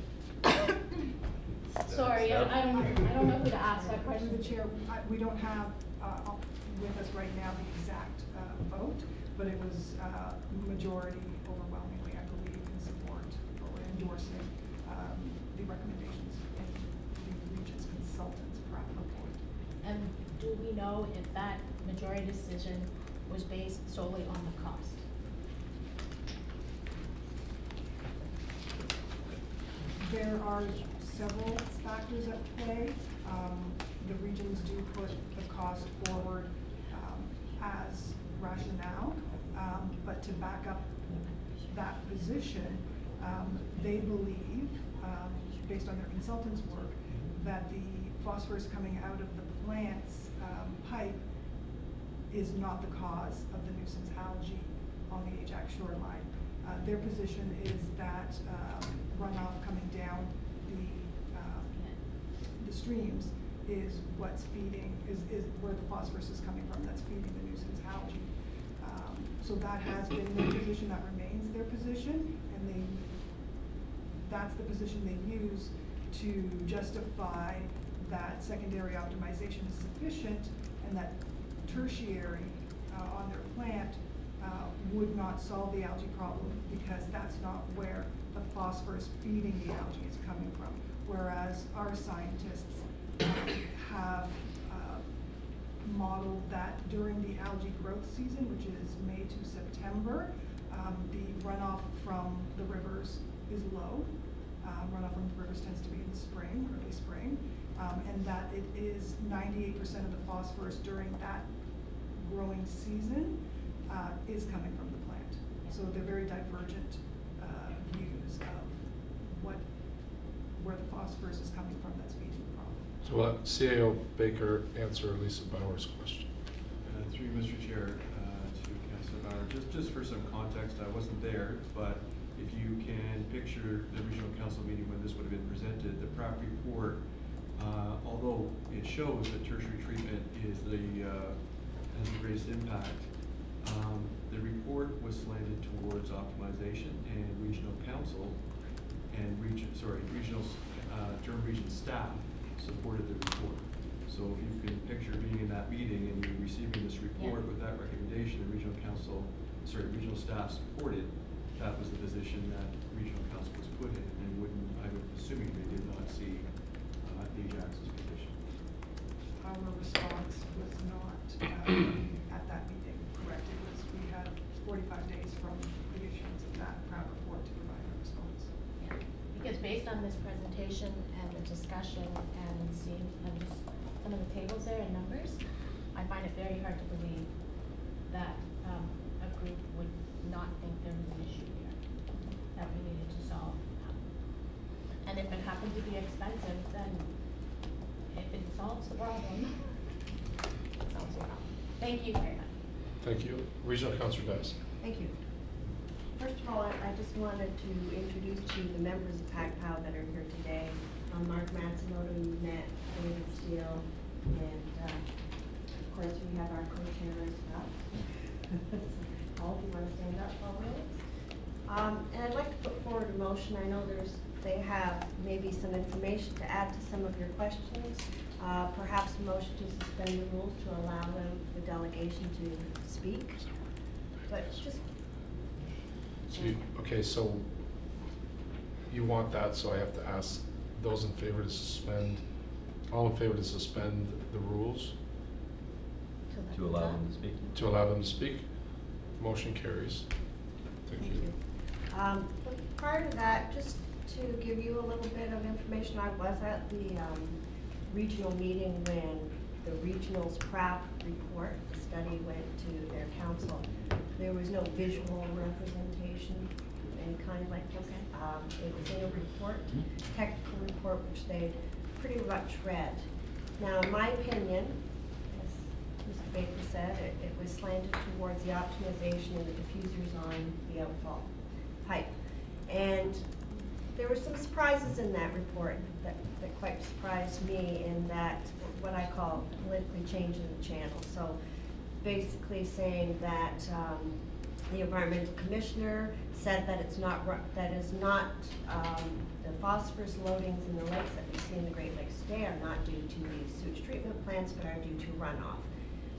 Sorry, I don't know who to ask that question. The chair, we don't have with us right now the exact vote, but it was majority overwhelmingly, I believe, in support or endorsing the recommendations in the region's consultants' Pratt report. And do we know if that majority decision was based solely on the cost? There are several factors at play. The regions do put the cost forward as rationale, but to back up that position, they believe, based on their consultants' work, that the phosphorus coming out of the plant's pipe is not the cause of the nuisance algae on the Ajax shoreline. Their position is that runoff coming down the streams is what's feeding, is where the phosphorus is coming from, that's feeding the nuisance algae. So that has been their position, that remains their position, and that's the position they use to justify that secondary optimization is sufficient and that tertiary on their plant would not solve the algae problem because that's not where the phosphorus feeding the algae is coming from. Whereas our scientists have modeled that during the algae growth season, which is May to September, the runoff from the rivers is low. Runoff from the rivers tends to be in the spring, early spring, and that it is 98% of the phosphorus during that growing season is coming from the plant. So they're very divergent views of where the phosphorus is coming from that's feeding the problem. So we'll let CAO Baker answer Lisa Bauer's question. Through you, Mr. Chair, to Councillor Bauer, just for some context, I wasn't there, but if you can picture the regional council meeting when this would have been presented, the PRAP report, although it shows that tertiary treatment is has the greatest impact, the report was slanted towards optimization, and regional council and regional Durham region staff supported the report. So if you can picture being in that meeting and you're receiving this report with that recommendation, the regional staff supported, that was the position that regional council was put in, and I would assuming they did not see Ajax's position. Our response was not at that meeting, correct? It was, we had 45 days from the issuance of that PRAP report to provide a response. Yeah. Because based on this presentation and the discussion and seeing just some of the tables there and numbers, I find it very hard to believe that a group would not think there was an issue here that we needed to solve. And if it happened to be expensive, then if it solves the problem, it solves the problem. Thank you very much. Thank you. Regional Councillor Dice. Thank you. First of all, I just wanted to introduce to you the members of PACPOW that are here today. Mark Matsumoto, you met, David Steele, and of course we have our co-chair and stuff. Paul, do you want to stand up for a minute? And I'd like to put forward a motion. I know they have maybe some information to add to some of your questions. Perhaps a motion to suspend the rules to allow the delegation to speak. But just. Okay, so you want that, so I have to ask those in favor to suspend, all in favor to suspend the rules? To allow them to speak. To allow them to speak. Motion carries. Thank you. Prior to that, just to give you a little bit of information, I was at the regional meeting when the regional's PRAP report, the study went to their council. There was no visual representation of any kind like this. It was in a report, technical report, which they pretty much read. Now, in my opinion, as Mr. Baker said, it was slanted towards the optimization of the diffusers on the outfall pipe. And there were some surprises in that report that quite surprised me, in that what I call politically changing the channel. So basically saying that the environmental commissioner said that it's not the phosphorus loadings in the lakes that we see in the Great Lakes today are not due to the sewage treatment plants, but are due to runoff.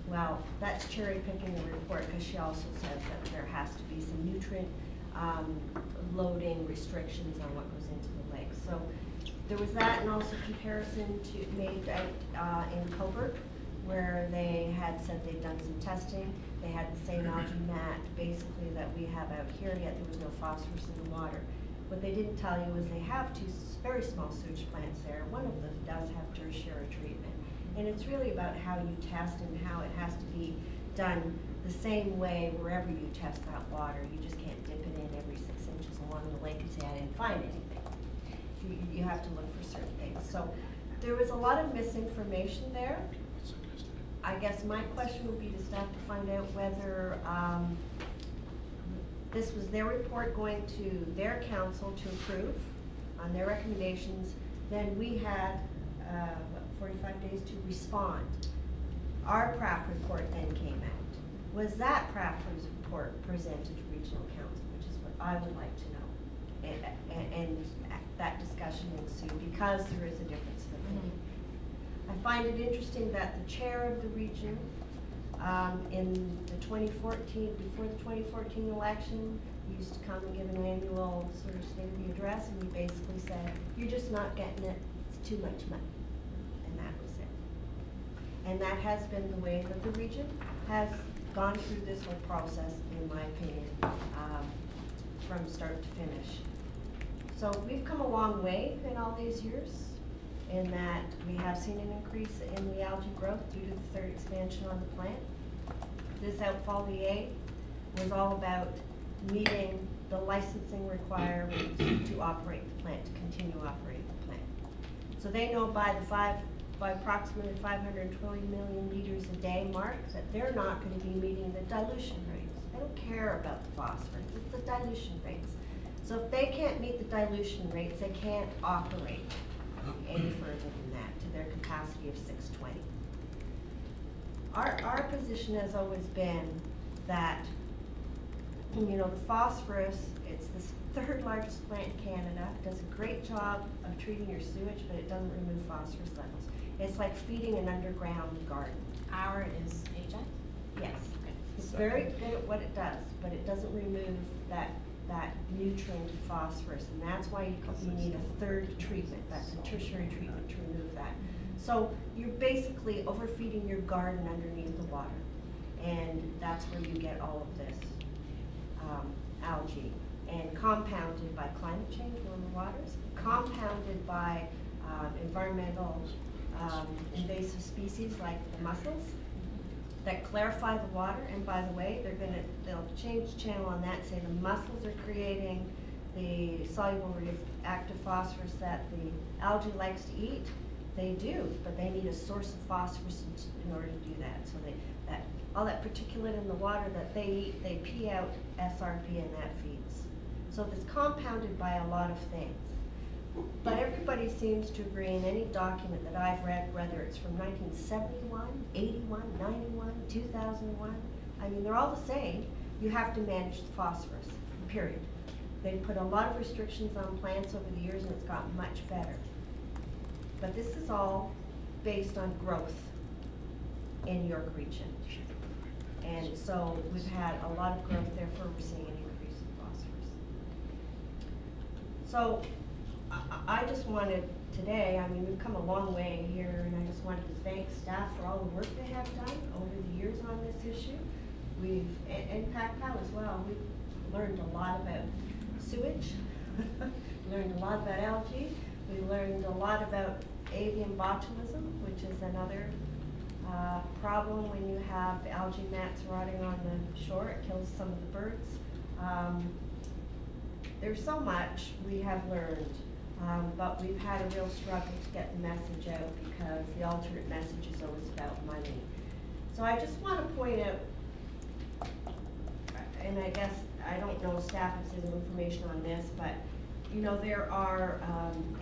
Well, that's cherry picking the report, because she also says that there has to be some nutrient loading restrictions on what goes into the lake. So there was that, and also comparison made in Covert, where they had said they'd done some testing. They had the same algae mat, basically, that we have out here, yet there was no phosphorus in the water. What they didn't tell you is they have two very small sewage plants there. One of them does have tertiary treatment. And it's really about how you test and how it has to be done the same way wherever you test that water. You just can't dip it in every 6 inches along the lake and say, I didn't find anything. You have to look for certain things. So There was a lot of misinformation there. I guess my question would be to staff to find out whether this was their report going to their council to approve on their recommendations. Then we had 45 days to respond. Our PRAP report then came out. Was that PRAP report presented to regional council, which is what I would like to know. And that discussion ensued because there is a difference of opinion. I find it interesting that the chair of the region in the 2014, before the 2014 election, used to come and give an annual sort of state of the address, and he basically said, "You're just not getting it, it's too much money." And that was it. And that has been the way that the region has gone through this whole process, in my opinion, from start to finish. So we've come a long way in all these years, in that we have seen an increase in the algae growth due to the third expansion on the plant. This outfall VA was all about meeting the licensing requirements to operate the plant, to continue operating the plant. So they know by approximately 520 million liters a day mark that they're not going to be meeting the dilution rates. They don't care about the phosphorus, it's the dilution rates. So if they can't meet the dilution rates, they can't operate any further than that to their capacity of 620. Our position has always been that, you know, the phosphorus, it's the third largest plant in Canada. It does a great job of treating your sewage, but it doesn't remove phosphorus levels. It's like feeding an underground garden. Our is AJ? Yes. It's very good at what it does, but it doesn't remove that nutrient of phosphorus, and that's why you need a third treatment. That's a tertiary treatment to remove that. So you're basically overfeeding your garden underneath the water, and that's where you get all of this algae, and compounded by climate change, warmer waters, compounded by environmental invasive species like the mussels that clarify the water. And by the way, they'll change channel on that, say the mussels are creating the soluble reactive phosphorus that the algae likes to eat. They do, but they need a source of phosphorus in order to do that. So all that particulate in the water that they eat, they pee out SRP, and that feeds. So it's compounded by a lot of things. But everybody seems to agree in any document that I've read, whether it's from 1971, 81, 91, 2001, I mean, they're all the same. You have to manage the phosphorus, period. They put a lot of restrictions on plants over the years, and it's gotten much better. But this is all based on growth in York Region. And so we've had a lot of growth, therefore we're seeing an increase in phosphorus. So I just wanted today, I mean, we've come a long way here, and I just wanted to thank staff for all the work they have done over the years on this issue. And PACPAL as well, we've learned a lot about sewage, learned a lot about algae, we learned a lot about avian botulism, which is another problem when you have algae mats rotting on the shore. It kills some of the birds. There's so much we have learned, but we've had a real struggle to get the message out because the alternate message is always about money. So I just want to point out, and I guess, I don't know staff if there's information on this, but you know, there are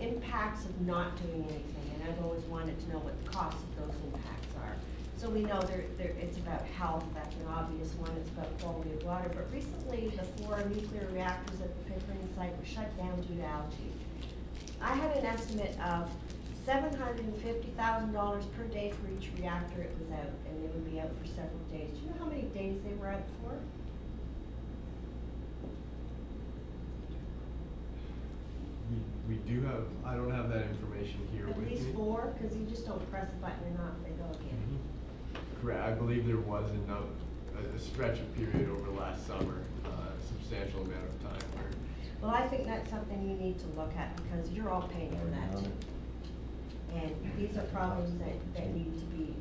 impacts of not doing anything, and I've always wanted to know what the cost of those impacts are. So we know it's about health, that's an obvious one, it's about quality of water, but recently the 4 nuclear reactors at the Pickering site were shut down due to algae. I had an estimate of $750,000 per day for each reactor it was out, and they would be out for several days. Do you know how many days they were out for? We do have, I don't have that information here with me. At least 4, because you just don't press a button and off they go again. Correct, I believe there was a stretch of period over last summer, a substantial amount of time where. Well, I think that's something you need to look at because you're all paying for that too. And these are problems that need to be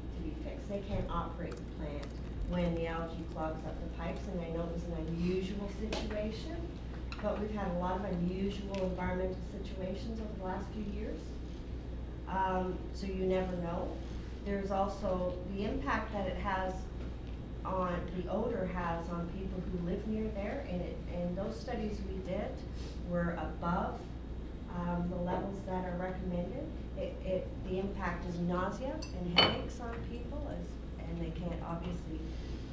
fixed. They can't operate the plant when the algae clogs up the pipes, and I know it was an unusual situation, but we've had a lot of unusual environmental situations over the last few years. so you never know. There's also the impact that it has on, the odor has on people who live near there, and those studies we did were above the levels that are recommended. The impact is nausea and headaches on people, and they can't obviously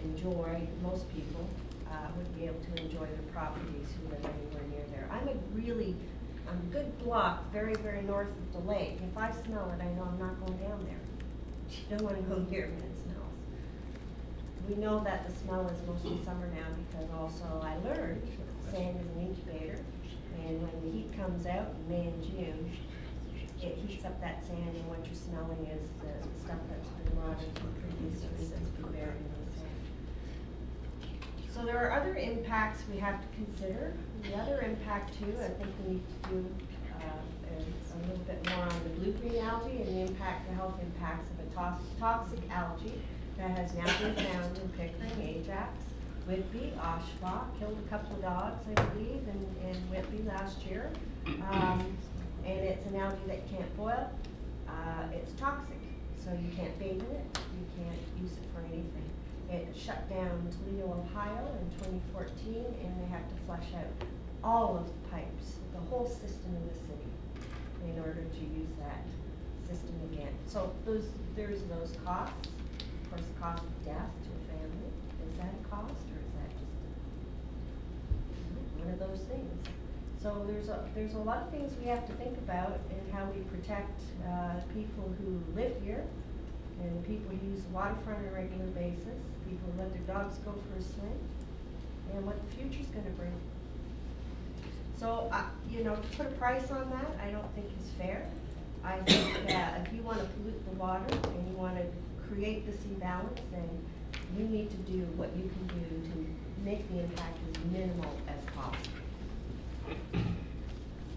enjoy, most people would be able to enjoy their properties who live anywhere near there. I'm a good block very, very north of the lake. If I smell it, I know I'm not going down there. You don't want to go near it when it smells. We know that the smell is mostly summer now because also I learned sand is an incubator, and when the heat comes out in May and June, it heats up that sand, and what you're smelling is the stuff that's been rotted from previous years that's been buried in the sand. So there are other impacts we have to consider. The other impact too, I think we need to do a little bit more on the blue-green algae and the impact, the health impacts of a toxic algae that has now been found in Pickering, Ajax, Whitby, Oshawa, killed a couple of dogs, I believe, in Whitby last year. And it's an algae that you can't boil. It's toxic, so you can't bathe in it. You can't use it for anything. It shut down Toledo, Ohio in 2014, and they have to flush out all of the pipes, the whole system in the city, in order to use that system again. So there's those costs. Of course, the cost of death to a family. Is that a cost, or is that just one of those things? So there's a lot of things we have to think about in how we protect people who live here, and the people who use the waterfront on a regular basis, people who let their dogs go for a swim, and what the future's going to bring. So, you know, to put a price on that, I don't think is fair. I think that if you want to pollute the water and you want to create this imbalance, then you need to do what you can do to make the impact as minimal as possible.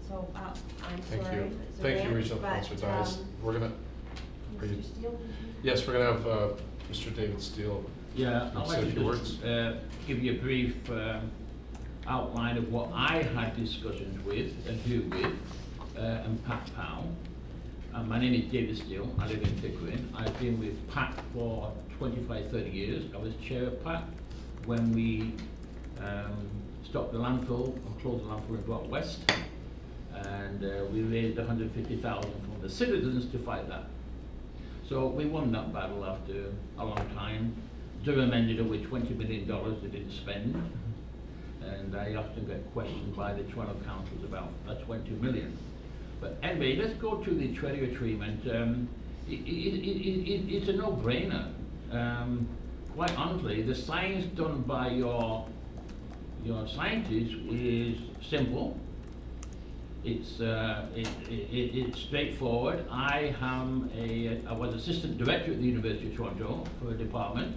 So, I'm Thank sorry. you. Thank you, Regional Councilor Dias. We're gonna. Mr. Steele, did you? Yes, we're gonna have Mr. David Steele. Yeah, I'd say like a few to words. just give you a brief outline of what I had discussions with and who with and Pat Powell. My name is David Steele. I live in Pickering. I've been with Pat for 25, 30 years. I was chair of Pat when we stopped the landfill and closed the landfill in Brock West, and we raised 150,000 from the citizens to fight that. So we won that battle after a long time. Durham ended up with $20 million they didn't spend, and I often get questioned by the Toronto councils about that $20 million. But anyway, let's go to the treasure treatment. It's a no-brainer. Quite honestly, the science done by your scientists is simple. It's straightforward. I was assistant director at the University of Toronto for a department,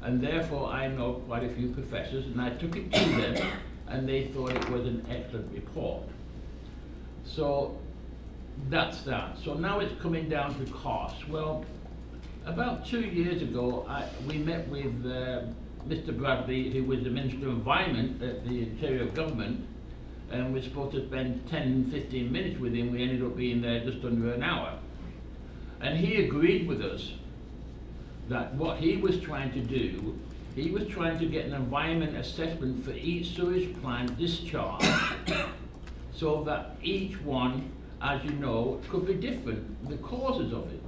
and therefore I know quite a few professors, and I took it to them, and they thought it was an excellent report. So that's that. So now it's coming down to cost. Well, about 2 years ago, we met with Mr. Bradley, who was the Minister of Environment at the Ontario government, and we're supposed to spend 10, 15 minutes with him. We ended up being there just under an hour. And he agreed with us that what he was trying to do, he was trying to get an environment assessment for each sewage plant discharge so that each one, as you know, could be different, the causes of it.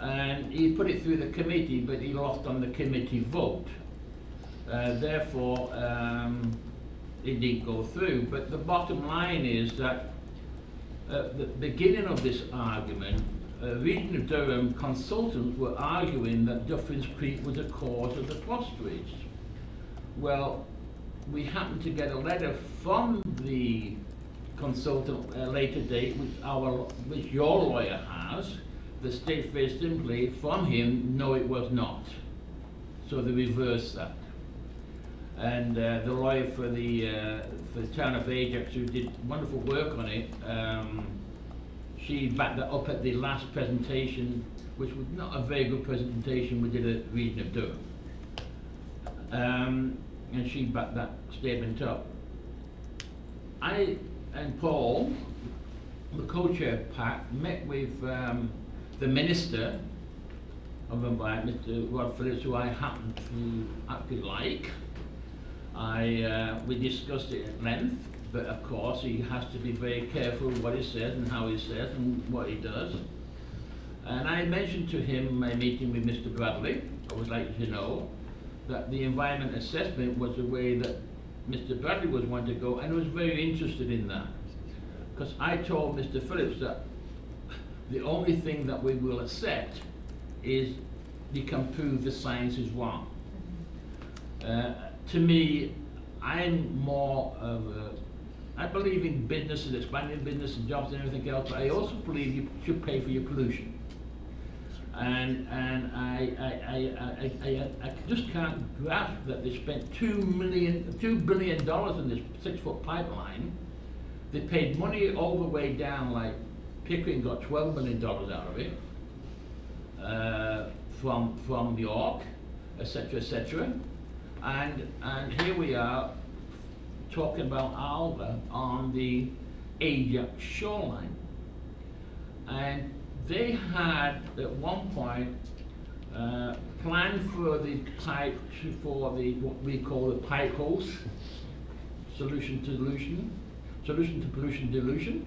And he put it through the committee, but he lost on the committee vote. Therefore, it didn't go through. But the bottom line is that at the beginning of this argument, Region of Durham consultants were arguing that Dufferins Creek was a cause of the phosphorus. Well, we happened to get a letter from the consultant at a later date, which your lawyer has, that states very simply from him, no, it was not. So they reversed that. And the lawyer for the town of Ajax, who did wonderful work on it, she backed that up at the last presentation, which was not a very good presentation we did at Region of Durham. And she backed that statement up. I and Paul the co-chair, Pat, met with the Minister of Environment, Mr. Rod Phillips, who I happen to actually like. We discussed it at length, but of course he has to be very careful what he says and how he says and what he does. And I mentioned to him my meeting with Mr. Bradley. I would like to know that the environment assessment was the way that Mr. Bradley was wanting to go, and was very interested in that. Because I told Mr. Phillips that the only thing that we will accept is you can prove the science is wrong. To me, I'm more of a, I believe in business and expanding business and jobs and everything else, but I also believe you should pay for your pollution. And I just can't grasp that they spent $2 billion in this 6-foot pipeline. They paid money all the way down, like Pickering got $12 million out of it, from York, etc., etc. And here we are talking about Alva on the Ajax shoreline. And they had at one point planned for the pipe for the what we call the pipe hose, solution to pollution dilution.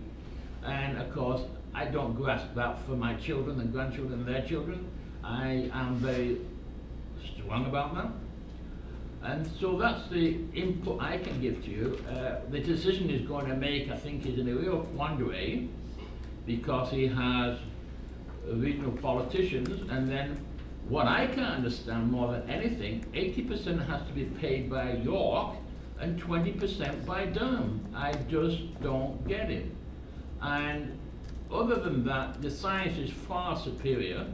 And of course, I don't grasp that for my children and grandchildren and their children. I am very strong about that. And so that's the input I can give to you. The decision he's going to make, I think, is in a real quandary, because he has regional politicians, and then what I can understand more than anything, 80% has to be paid by York and 20% by Durham. I just don't get it. And other than that, the science is far superior.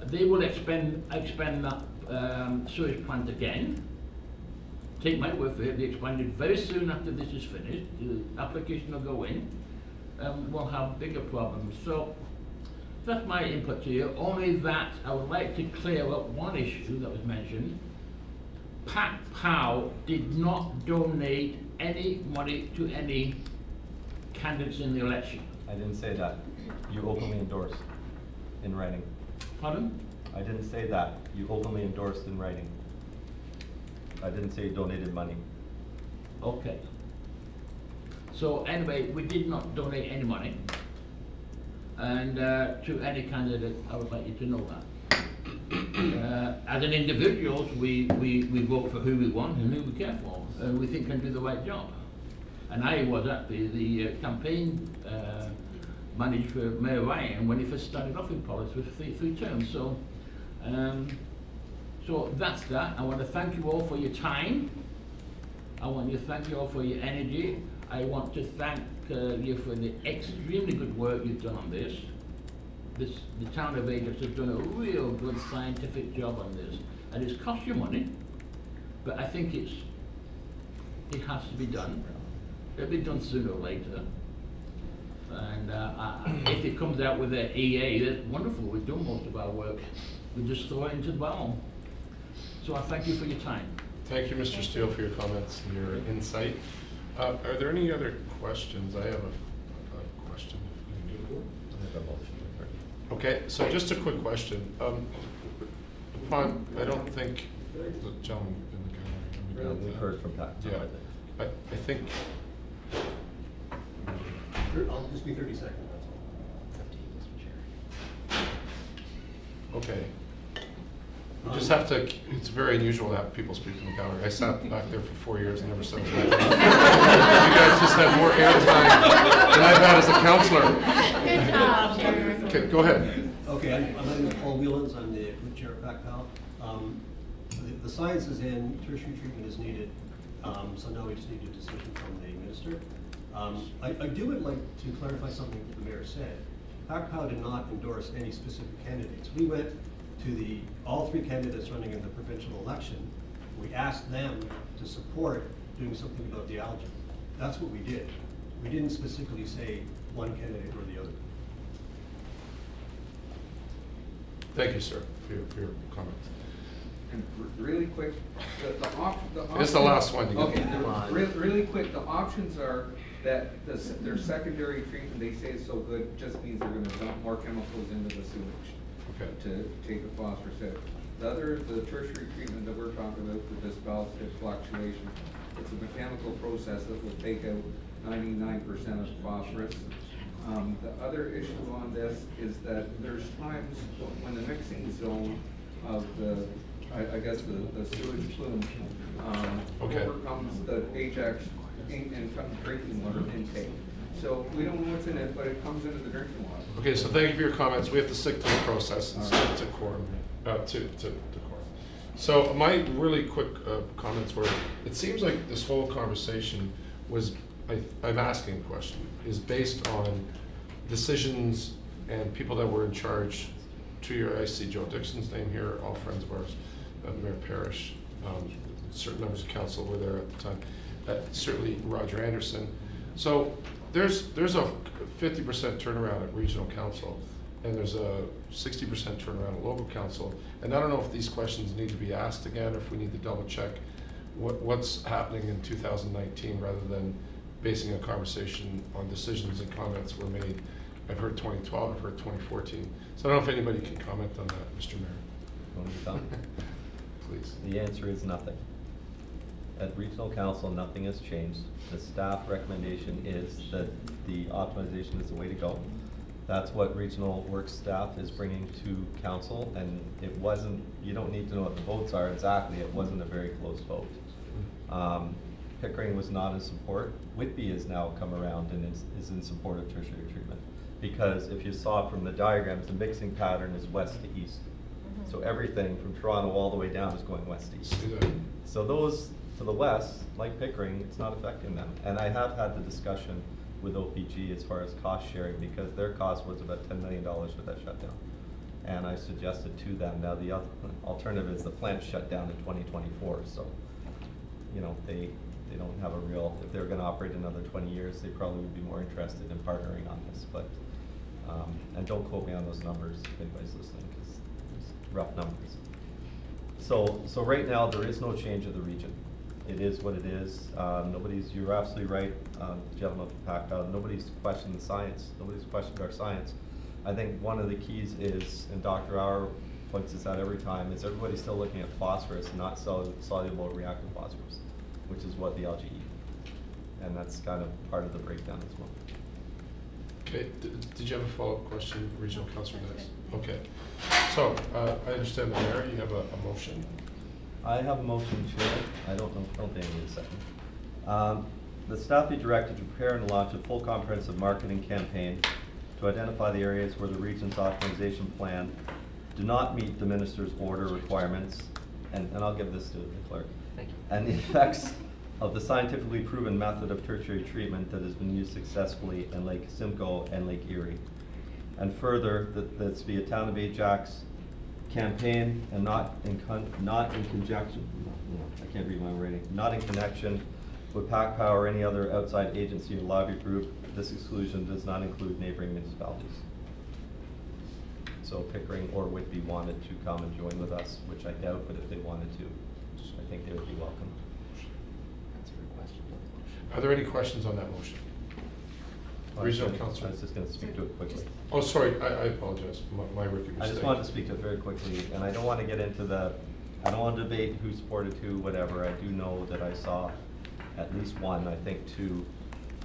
They will expend that sewage plant again. Take my word for it, they expand it very soon after this is finished. The application will go in, and we'll have bigger problems. So that's my input to you. Only that I would like to clear up one issue that was mentioned. Pat Powell did not donate any money to any candidates in the election. I didn't say that. You openly endorsed in writing. Pardon? I didn't say that. You openly endorsed in writing. I didn't say you donated money. Okay. So anyway, we did not donate any money. And to any candidate, I would like you to know that. As an individuals, we vote for who we want and who we care for, and we think can do the right job. And I was actually the campaign manager for Mayor Ryan when he first started off in politics with three terms. So, so that's that. I want to thank you all for your time. I want to thank you all for your energy. I want to thank you for the extremely good work you've done on this. The town of Ajax has done a real good scientific job on this, and it's cost you money, but I think it has to be done. It'll be done sooner or later. And if it comes out with an EA, that's wonderful. We've done most of our work. We just throw it into the bowl. So I thank you for your time. Thank you, Mr. Steele, for your comments and your insight. Are there any other questions? I have a question. Okay, so just a quick question. I don't think the gentleman in the gallery. We've heard from Pat. Yeah, I think. I'll just be 30 seconds, that's all. Okay. You just have to, it's very unusual to have people speak in the gallery. I sat back there for 4 years and never said a word. You guys just have more airtime than I've had as a counselor. Good job, Chair. Okay, go ahead. Okay, my name is Paul Whelans. I'm the group chair of PACPAL. The science is in, tertiary treatment is needed, so now we just need a decision from the minister. I do would like to clarify something that the mayor said. PACPAL did not endorse any specific candidates. We went to all three candidates running in the provincial election. We asked them to support doing something about the algae. That's what we did. We didn't specifically say one candidate or the other. Thank you, sir, for your comments. And really quick, the option. It's the last one. Okay, really quick, the options are that their secondary treatment, they say is so good, just means they're gonna dump more chemicals into the sewage to take the phosphorus out. The tertiary treatment that we're talking about with this ballastic fluctuation, it's a mechanical process that will take out 99% of phosphorus. The other issue on this is that there's times when the mixing zone of I guess the sewage plume overcomes the Ajax drinking water intake. So we don't know what's in it, but it comes into the drinking water. Okay, so thank you for your comments. We have to stick to the process and stick to quorum, to quorum. So my really quick comments were, it seems like this whole conversation was, I'm asking a question, is based on decisions and people that were in charge 2 years. I see Joe Dixon's name here, all friends of ours, Mayor Parrish, certain members of council were there at the time, certainly Roger Anderson. So there's a 50% turnaround at regional council, and there's a 60% turnaround at local council. And I don't know if these questions need to be asked again, or if we need to double check what's happening in 2019 rather than basing a conversation on decisions and comments that were made. I've heard 2012, I've heard 2014. So I don't know if anybody can comment on that, Mr. Mayor. Please. The answer is nothing. At regional council, nothing has changed. The staff recommendation is that the optimization is the way to go. That's what regional work staff is bringing to council, and it wasn't, you don't need to know what the votes are exactly, it wasn't a very close vote. Pickering was not in support. Whitby has now come around and is in support of tertiary treatment. Because if you saw from the diagrams, the mixing pattern is west to east. So everything from Toronto all the way down is going west to east. So those to the west, like Pickering, it's not affecting them. And I have had the discussion with OPG as far as cost sharing, because their cost was about $10 million with that shutdown. And I suggested to them, now the other alternative is the plant shut down in 2024. So, you know, they don't have a real, if they're gonna operate another 20 years, they probably would be more interested in partnering on this. But, and don't quote me on those numbers if anybody's listening, because it's rough numbers. So right now, there is no change of the region. It is what it is. You're absolutely right, gentlemen from PACPAL, nobody's questioned the science. Nobody's questioned our science. I think one of the keys is, and Dr. Auer points this out every time, is everybody's still looking at phosphorus, not soluble reactive phosphorus, which is what the algae eat. And that's kind of part of the breakdown as well. Okay, did you have a follow-up question, Regional Councilor Dice? Okay, so I understand the mayor, you have a motion. I have a motion, Chair. I don't think I need a second. The staff be directed to prepare and launch a full comprehensive marketing campaign to identify the areas where the region's optimization plan do not meet the minister's order requirements, and I'll give this to the clerk. Thank you. And the effects of the scientifically proven method of tertiary treatment that has been used successfully in Lake Simcoe and Lake Erie. And further, that this be a Town of Ajax campaign and not in conjunction, I can't read my writing, not in connection with PACPAL or any other outside agency or lobby group. This exclusion does not include neighboring municipalities. So Pickering or Whitby wanted to come and join with us, which I doubt, but if they wanted to, I think they would be welcome. Are there any questions on that motion? Regional Councilor. I was just going to speak to it quickly. Oh, sorry, I apologize. My rookie mistake. I just wanted to speak to it very quickly, and I don't want to get into I don't want to debate who supported who, whatever. I do know that I saw at least one, I think two.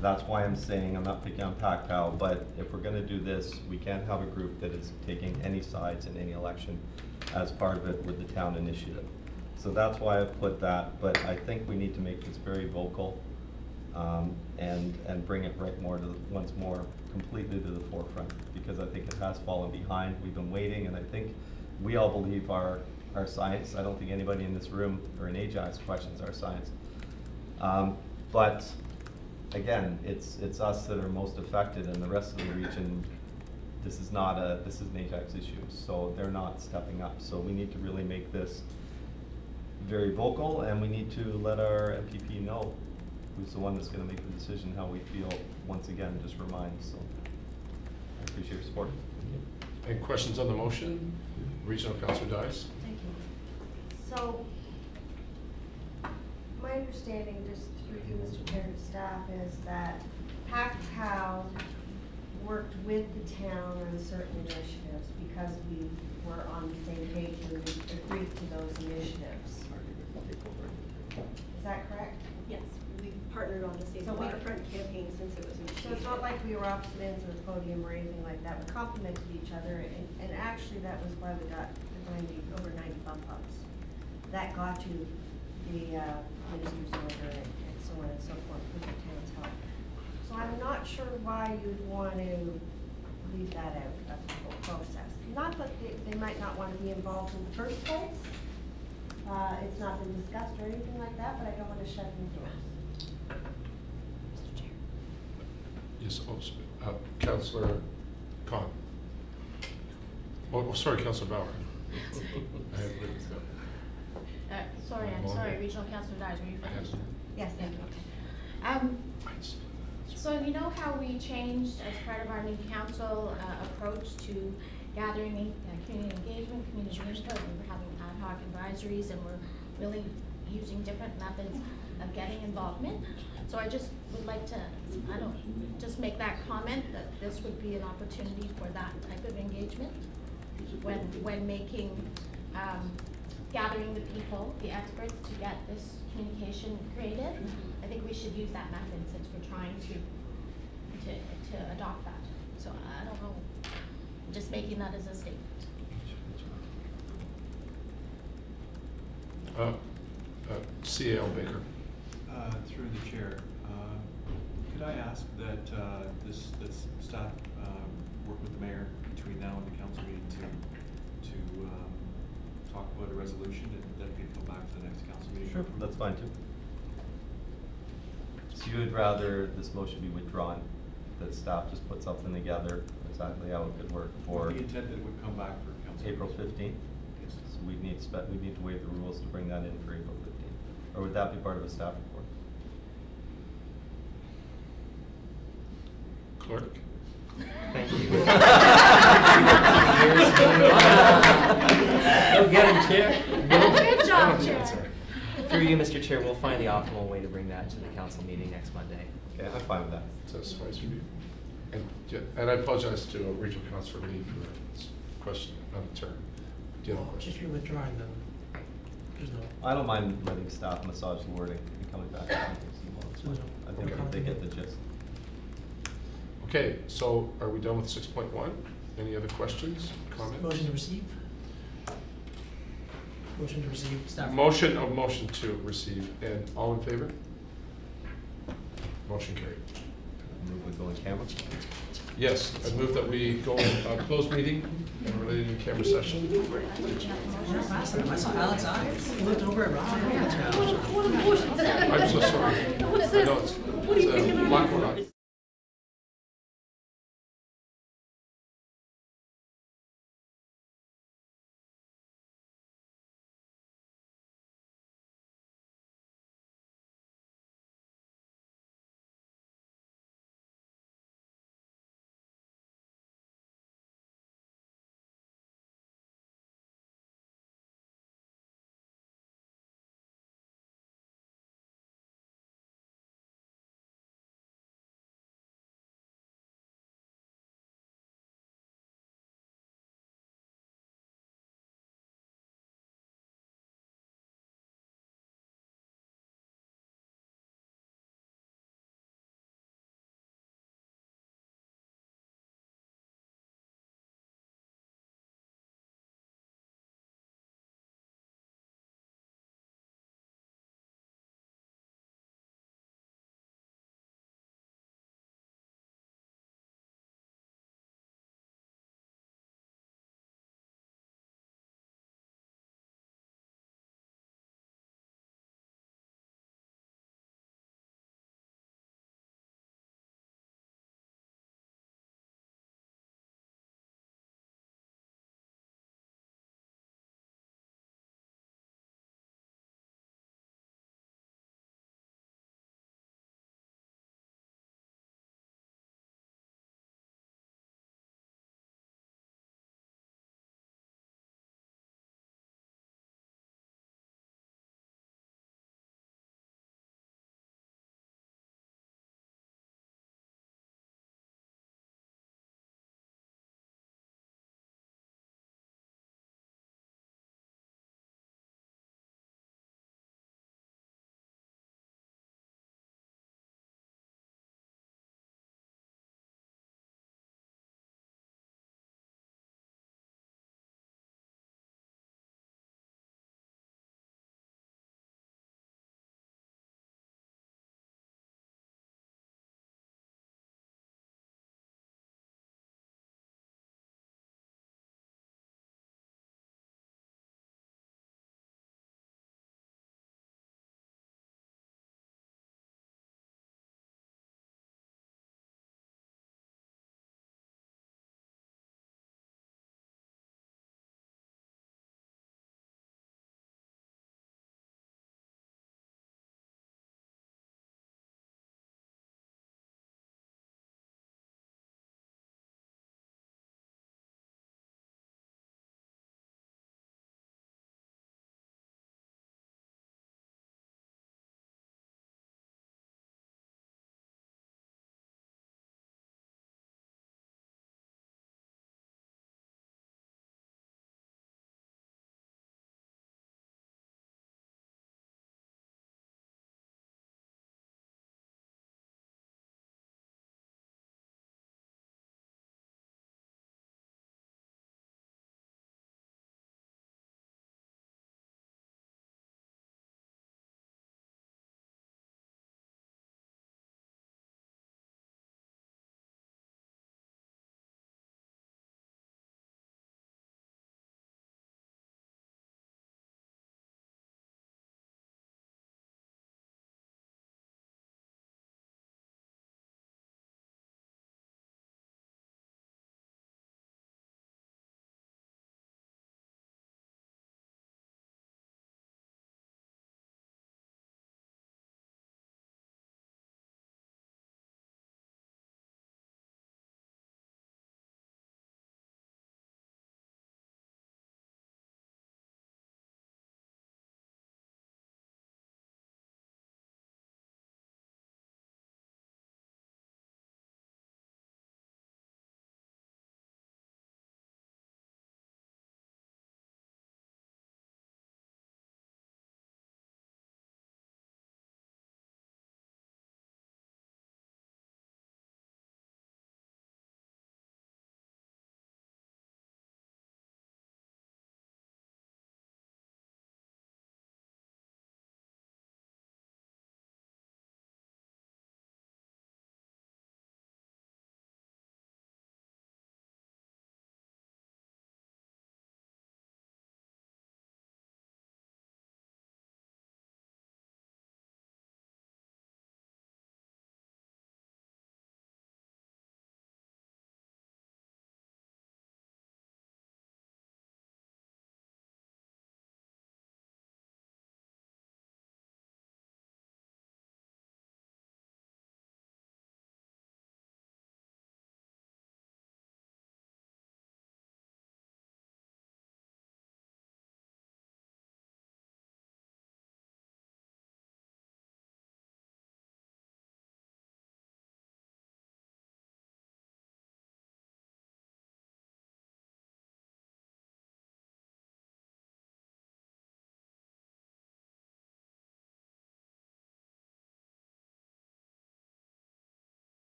That's why I'm saying I'm not picking on PACPAL, but if we're going to do this, we can't have a group that is taking any sides in any election as part of it with the town initiative. So that's why I've put that, but I think we need to make this very vocal. And bring it right once more completely to the forefront, because I think it has fallen behind. We've been waiting, and I think we all believe our science. I don't think anybody in this room or in Ajax questions our science. But again, it's us that are most affected, and the rest of the region, this is an Ajax issue, so they're not stepping up. So we need to really make this very vocal, and we need to let our MPP know who's the one that's going to make the decision how we feel. Once again, just remind. So I appreciate your support. Any questions on the motion? Regional Councilor Dice. Thank you. So my understanding, just through you, Mr. Chair, and staff, is that PACPOW worked with the town on certain initiatives because we were on the same page and we agreed to those initiatives. Is that correct? Yes, we've partnered on the Safe So we- Waterfront campaign since it was initiated. So it's not like we were opposite ends of the podium or anything like that. We complimented each other, and actually that was why we got the over 90 bump ups. That got to the minister's order and so on and so forth with the town's help. So I'm not sure why you'd want to leave that out of the whole process. Not that they might not want to be involved in the first place. It's not been discussed or anything like that, but I don't want to shut them down. Mr. Chair. Yes, Councillor Khan. Oh, sorry, Councillor Bauer. I had written down. Sorry, Regional Councilor Dyer, were you finished? Yes, thank you. So you know how we changed as part of our new council approach to gathering community engagement, community input, and we're having ad hoc advisories, and we're really using different methods of getting involvement. So I just would like to, just make that comment that this would be an opportunity for that type of engagement when making, gathering the people, the experts, to get this communication created. I think we should use that method since we're trying to adopt that. So I don't know, I'm just making that as a statement. C.A.L. Baker. Through the chair, could I ask that that staff work with the mayor between now and the council meeting to talk about a resolution and that can come back to the next council meeting? Sure, that's fine too. So you would rather this motion be withdrawn, that staff just put something together, exactly how it could work for With the intent that it would come back for council. April 15th? Yes. So we'd need to waive the rules to bring that in for April 15th. Or would that be part of a staff report? Clerk. Thank you. Go get him, Chair. Good job, Chair. Through you, Mr. Chair, we'll find the optimal way to bring that to the council meeting next Monday. Okay, I'm fine with that. So it's twice review. And I apologize to Regional Councilor Lee for this question out of turn. Do you have a question? If you're withdrawing, then there's no. I don't mind letting staff massage the wording and coming back. I think they get the gist. Okay, so are we done with 6.1? Any other questions, comments? Motion to receive? Motion to receive staff. Motion to receive, and all in favor? Motion carried. Move we go in camera? Yes, I move that we go closed meeting and related in camera session. I saw Alex eyes. He looked over at Rob. I'm so sorry. I know it's Blackboard.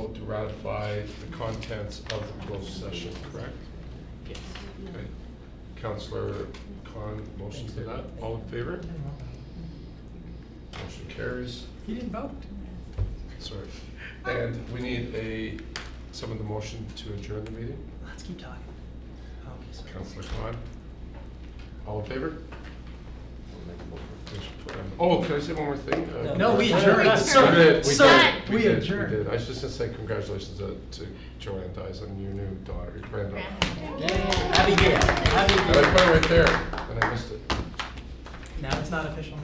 vote to ratify the contents of the closed session, correct? Yes. Okay. Councillor Khan motions to that. All in favor? Motion carries. You didn't vote. Sorry. And we need someone to motion to adjourn the meeting. Let's keep talking. Okay, sorry. Councillor Khan. All in favor? Oh, can I say one more thing? No, we adjourned. We did. We did. adjourned. We did. I was just gonna say congratulations to Joanne Dies on your new daughter, your granddaughter. Happy year. Happy And I year. put it right there, and I missed it. Now it's not official.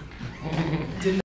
Didn't